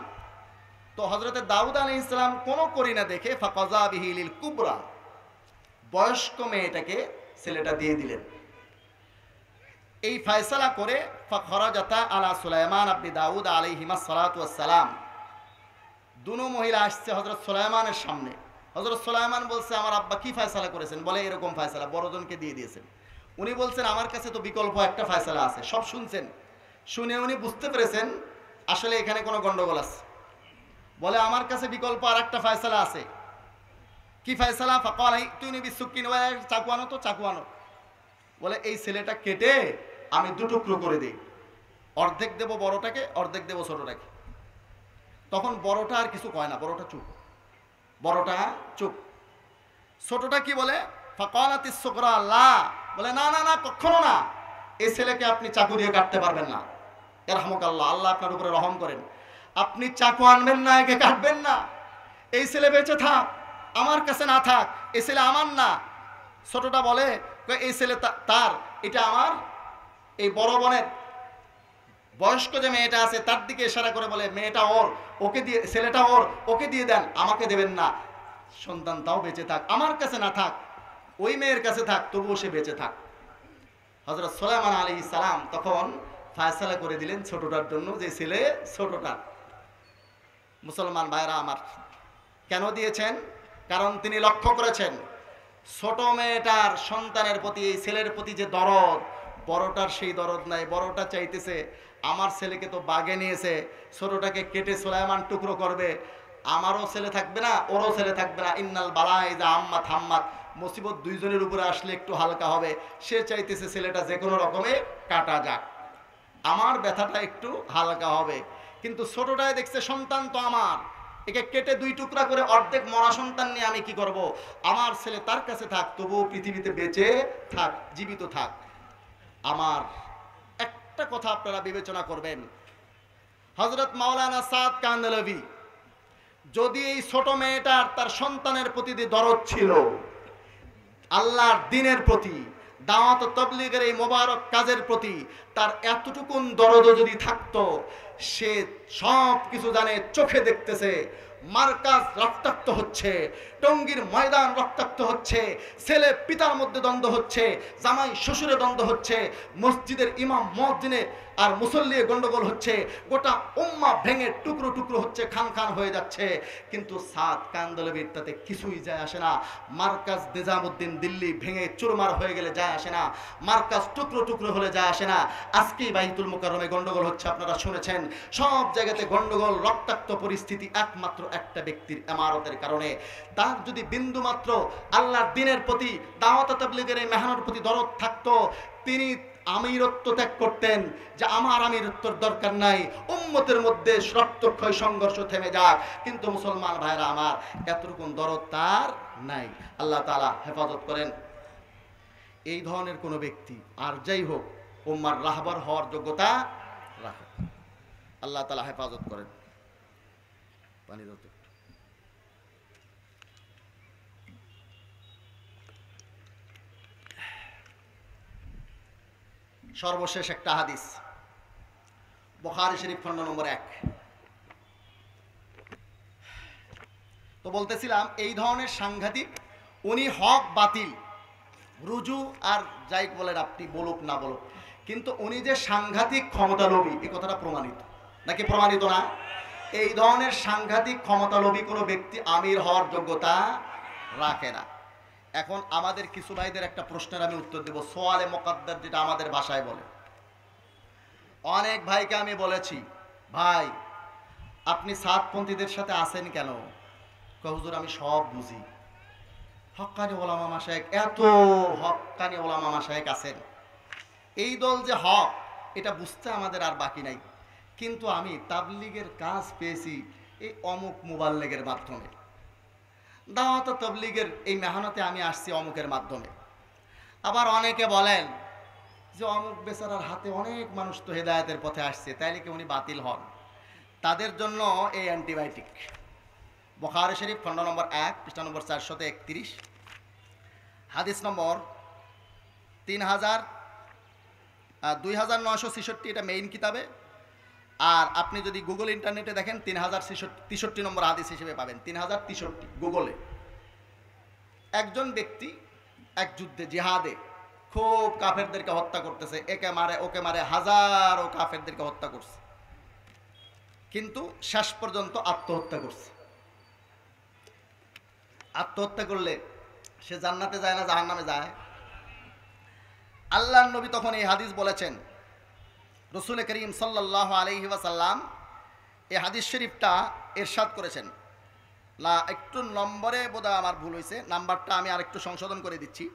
[SPEAKER 1] তো হযরতে দাউদ আলাইহিস সালাম কোনো করিনা দেখে ফাকাযা বিহি লিল কুবরা, বয়স্ক মেয়েটাকে ছেলেটা দিয়ে দিলেন। এই ফয়সালা করে ফাখরাজাতা আলা সুলাইমান ইবনে দাউদ আলাইহিমাস সালাতু ওয়াস সালাম, দুনো মহিলা আসছে হযরত সুলাইমানের সামনে। হযরত সুলাইমান বলছে, আমার আব্বা কি ফয়সালা করেছেন? বলে এরকম ফয়সালা, বড়জনকে দিয়ে দিয়েছেন। উনি বলছেন, আমার কাছে তো বিকল্প একটা ফয়সালা আছে। সব শুনছেন, শুনে উনি বুঝতে পেরেছেন আসলে এখানে কোনো গন্ডগোল আছে। বলে, আমার কাছে বিকল্প আর একটা ফয়সালা আছে। কি ফয়সালা? ফাকাল তুই নিবি সুকিন, চাকু আনো তো, চাকু আনো। বলে, এই ছেলেটা কেটে আমি দুটুকরো করে দিই, অর্ধেক দেব বড়টাকে, অর্ধেক দেব ছোটটাকে। তখন বড়টা আর কিছু কয় না, বড়টা চুপ, বড়টা চুপ। ছোটটা কি বলে? ফাকালাতিস সুগরা লা, বলে না না না, কখনো না, এই ছেলেকে আপনি চাকু দিয়ে কাটতে পারবেন না। ইরহামুকাল্লাহ, আল্লাহ আপনার উপরে রহম করেন। আপনি চাকু আনবেন না, একে কাটবেন না। এই ছেলে বেঁচে থাক, আমার কাছে না থাক, এই ছেলে আমার না। ছোটটা বলে, এই ছেলে তার, এটা আমার। এই বড় বোনের বয়স্ক যে মেয়েটা আছে তার দিকে ইশারা করে বলে, মেয়েটা ওর, ওকে দিয়ে, ছেলেটা ওর, ওকে দিয়ে দেন, আমাকে দেবেন না। সন্তানটাও বেঁচে থাক, আমার কাছে না থাক, ওই মেয়ের কাছে থাক, তবুও সে বেঁচে থাক। হযরত সুলাইমান আলাইহিস সালাম তখন ফয়সালা করে দিলেন ছোটটার জন্য, যে ছেলে ছোটটা। মুসলমান ভাইরা আমার, কেন দিয়েছেন? কারণ তিনি লক্ষ্য করেছেন ছোট মেয়েটার সন্তানের প্রতি, এই ছেলের প্রতি যে দরদ, বড়টার সেই দরদ নাই। বড়টা চাইতেছে, আমার ছেলেকে তো বাগে নিয়েছে, ছোটটাকে কেটে সুলাইমান টুকরো করবে, আমারও ছেলে থাকবে না, ওরও ছেলে থাকবে না। ইন্নাল বালাইজা আম্মাত হাম্মাত, মুসিবত দুইজনের উপরে আসলে একটু হালকা হবে। সে চাইতেছে ছেলেটা যে কোনো রকমে কাটা যাক, আমার ব্যথাটা একটু হালকা হবে। কিন্তু ছোটটায় দেখছে সন্তান তো আমার, একে কেটে দুই টুকরা করে অর্ধেক মরা সন্তান নিয়ে আমি কি করব? আমার ছেলে তার কাছে থাক, তবুও পৃথিবীতে বেঁচে থাক, জীবিত থাক। আমার একটা কথা আপনারা বিবেচনা করবেন, হযরত মাওলানা সাদ কান্দলভি, যদি এই ছোট মেয়েটার তার সন্তানের প্রতি যে দরদ ছিল, আল্লাহর দ্বীনের প্রতি, দাওয়াত ও তাবলীগের এই মোবারক কাজের প্রতি তার এতটুকুন দরদ যদি থাকতো, সে সব কিছু জানে, চোখে দেখতেছে মার্কাজ রক্তাক্ত হচ্ছে, টঙ্গীর ময়দান রক্তাক্ত হচ্ছে, ছেলে পিতার মধ্যে দ্বন্দ্ব হচ্ছে, জামাই শ্বশুরে দ্বন্দ্ব হচ্ছে, মসজিদের ইমাম মুয়াজ্জিনে আর মুসল্লি গন্ডগোল হচ্ছে, গোটা উম্মাহ ভেঙে টুকরো টুকরো হচ্ছে, খান খান হয়ে যাচ্ছে। কিন্তু সাদ কান্দলভির তাতে কিছুই যায় আসে না। মার্কাজ নিজামউদ্দিন দিল্লি ভেঙে চুরমার হয়ে গেলে যায় আসে না, মার্কাজ টুকরো টুকরো হলে যায় আসে না। আজকেই বাইতুল মুকাররমে গন্ডগোল হচ্ছে, আপনারা শুনেছেন, সব জায়গাতে গন্ডগোল, রক্তাক্ত পরিস্থিতি, একমাত্র একটা ব্যক্তির ইমারতের কারণে। তার যদি বিন্দু মাত্র আল্লাহর দ্বীনের প্রতি, দাওয়াত তাবলীগের এই মেহনতের প্রতি দরদ থাকতো, তিনি আমিরত্ব ত্যাগ করতেন, যে আমার আমিরত্বর দরকার নাই, উম্মতের মধ্যে রক্তক্ষয় সংঘর্ষ থেমে যাক। কিন্তু মুসলমান ভাইরা আমার, এতটুকু দরদ তার নাই। আল্লাহ তাআলা হেফাজত করেন এই ধরনের কোন ব্যক্তি, আর যাই হোক, উম্মার রাহবার হওয়ার যোগ্যতা রাখে। আল্লাহ তাআলা হেফাজত করেন। পানি দাও তো। সর্বশেষ একটা হাদিস, বুখারী শরীফ খণ্ড নম্বর 1। তো বলতেছিলাম, এই ধরনের সাংঘাতিক, উনি হক বাতিল রুজু আর যাই বলেন আপনি, বলুক না বলুক, কিন্তু উনি যে সাংঘাতিক ক্ষমতালোভী, এই কথাটা প্রমাণিত নাকি প্রমাণিত না? এই ধরনের সাংঘাতিক ক্ষমতালোভী কোনো ব্যক্তি আমির হওয়ার যোগ্যতা রাখে না। এখন আমাদের কিছু ভাইদের একটা প্রশ্নের আমি উত্তর দেব, সোয়ালে মুকাদ্দার, যেটা আমাদের ভাষায় বলে। অনেক ভাইকে আমি বলেছি, ভাই আপনি সাতপন্থীদের সাথে আছেন কেন? হুজুর আমি সব বুঝি। হক্কানি ওলামা মাশায়েখ, এত হক্কানি ওলামা মাশায়েখ আছেন, এই দল যে হক এটা বুঝতে আমাদের আর বাকি নাই। কিন্তু আমি তাবলীগের কাজ পেয়েছি এই অমুক মুবাল্লিগের মাধ্যমে। দাওয়াত ও তাবলীগের এই মেহনতে আমি আসছি অমুকের মাধ্যমে। আবার অনেকে বলেন যে অমুক বেচারার হাতে অনেক মানুষ তো হেদায়েতের পথে আসছে, তাইলে কি উনি বাতিল হন? তাদের জন্য এই অ্যান্টিবায়োটিক। বুখারী শরীফ খণ্ড নম্বর 1 পৃষ্ঠা নম্বর 431, হাদিস নম্বর 2966, এটা মেইন কিতাবে। আর আপনি যদি গুগল ইন্টারনেটে দেখেন 3063 নম্বর হাদিস হিসেবে পাবেন। 3063 গুগলে। একজন ব্যক্তি এক যুদ্ধে, জিহাদে খুব কাফেরদেরকে হত্যা করতেছে, একে মারে ওকে মারে, হাজারো কাফেরদেরকে হত্যা করছে, কিন্তু শেষ পর্যন্ত আত্মহত্যা করছে। আত্মহত্যা করলে সে জান্নাতে যায় না জাহান্নামে যায়? আল্লাহর নবী তখন এই হাদিস বলেছেন। রাসূল করিম সাল্লাল্লাহু আলাইহি ওয়াসাল্লাম এই হাদিস শরীফটা ইরশাদ করেছেন। একটু নম্বরে বোধহয় আমার ভুল হয়েছে, নাম্বারটা আমি আরেকটু সংশোধন করে দিচ্ছি।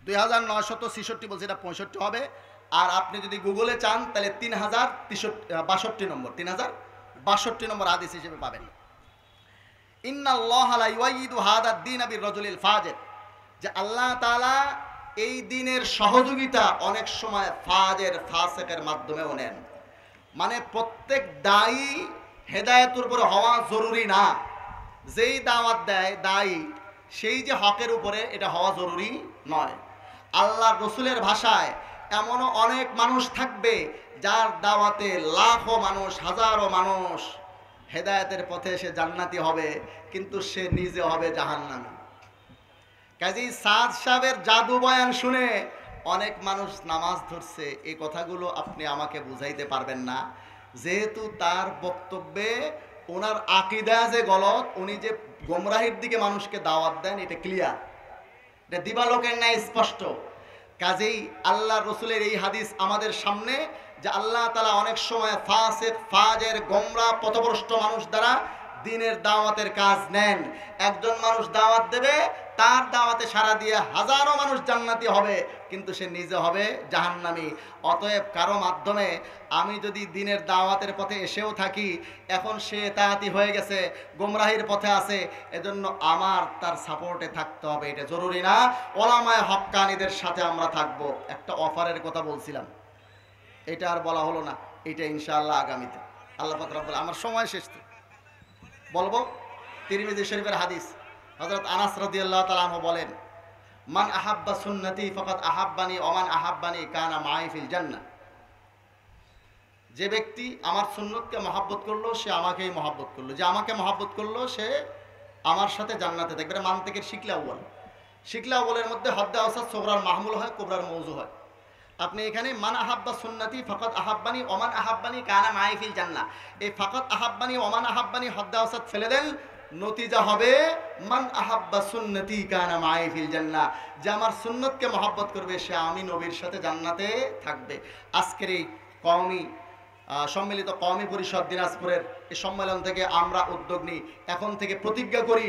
[SPEAKER 1] 2966 বলছে, এটা 65 হবে। আর আপনি যদি গুগলে চান তাহলে 3062 নম্বর, 3062 নম্বর হাদিস হিসেবে পাবেন। ইন্নাল্লাহা লা ইউআইয়িদু হাদা দ্বীন বির-রাজুলিল ফাজির, যে আল্লাহ তাআলা এই দিনের সহযোগিতা অনেক সময় ফাজের, ফাসিকের মাধ্যমেও নেন। মানে প্রত্যেক দায়ী হেদায়েতের উপরে হওয়া জরুরি না। যেই দাওয়াত দেয় দায়ী, সেই যে হকের উপরে, এটা হওয়া জরুরি নয়। আল্লাহর রাসূলের ভাষায় এমনও অনেক মানুষ থাকবে যার দাওয়াতে লাখো মানুষ, হাজারো মানুষ হেদায়েতের পথে সে জান্নাতি হবে, কিন্তু সে নিজে হবে জাহান্নামী। কাজী সাদ সাহেবের জাদু বয়ান শুনে অনেক মানুষ নামাজ ধরছে, এই কথাগুলো আপনি আমাকে বুঝাইতে পারবেন না, যেহেতু তার বক্তব্যে ওনার আকীদা যে গলত, উনি যে গোমরাহির দিকে মানুষকে দাওয়াত দেন, এটা ক্লিয়ার, এটা দিবালোকের ন্যায় স্পষ্ট। কাজেই আল্লাহ রসুলের এই হাদিস আমাদের সামনে, যে আল্লাহ তাআলা অনেক সময় ফাসিক, ফাজের, গোমরাহ, পথভ্রষ্ট মানুষ দ্বারা দ্বীনের দাওয়াতের কাজ নেন। একজন মানুষ দাওয়াত দেবে, তার দাওয়াতে সাড়া দিয়ে হাজারো মানুষ জান্নাতি হবে, কিন্তু সে নিজে হবে জাহান্নামী। অতএব কারো মাধ্যমে আমি যদি দ্বীনের দাওয়াতের পথে এসেও থাকি, এখন সে তাআতি হয়ে গেছে, গোমরাহির পথে আছে, এজন্য আমার তার সাপোর্টে থাকতে হবে, এটা জরুরি না। ওলামায়ে হক্কানীদের সাথে আমরা থাকবো। একটা অফারের কথা বলছিলাম, এটা আর বলা হলো না, এটা ইনশাআল্লাহ আগামীতে আল্লাহ পাক রব্বুল, আমার সময় শেষ বলবো। তিরমিজি শরীফের হাদিস, হযরত আনাস রাদিয়াল্লাহু তাআলা আনহু বলেন, মান আহাব্বা সুন্নতি ফাকাদ আহাব্বানি ওয়া মান আহাব্বানি কানা মাই ফিল জান্নাহ। যে ব্যক্তি আমার সুন্নতকে মহব্বত করলো, সে আমাকেই মহব্বত করলো, যে আমাকে মহব্বত করলো সে আমার সাথে জান্নাতে থাকবে। মান থেকে শিখলা আউয়াল, শিখলা আউয়ালের মধ্যে হদ্দে আওসাত সোগরার মাহমুল হয়, কোবরার মওজু হয়। আপনি এখানে মান আহাব্বা সুন্নতি ফাকাদ আহাব্বানি ওমান আহাব্বানি কানা মাই ফিল জান্নাহ, এই ফাকাদ আহাব্বানি ওমান আহাব্বানি হদ্দে আওসাত ফেলে দেন, নতিজা হবে মান আহাব্বা সুন্নতি কানা মাই ফিল জান্নাহ, যে আমার সুন্নতকে মহব্বত করবে সে আমি নবীর সাথে জান্নাতে থাকবে। আজকের এই কওমি সম্মিলিত কওমি পরিষদ দিনাজপুরের এই সম্মেলন থেকে আমরা উদ্যোগ নিই, এখন থেকে প্রতিজ্ঞা করি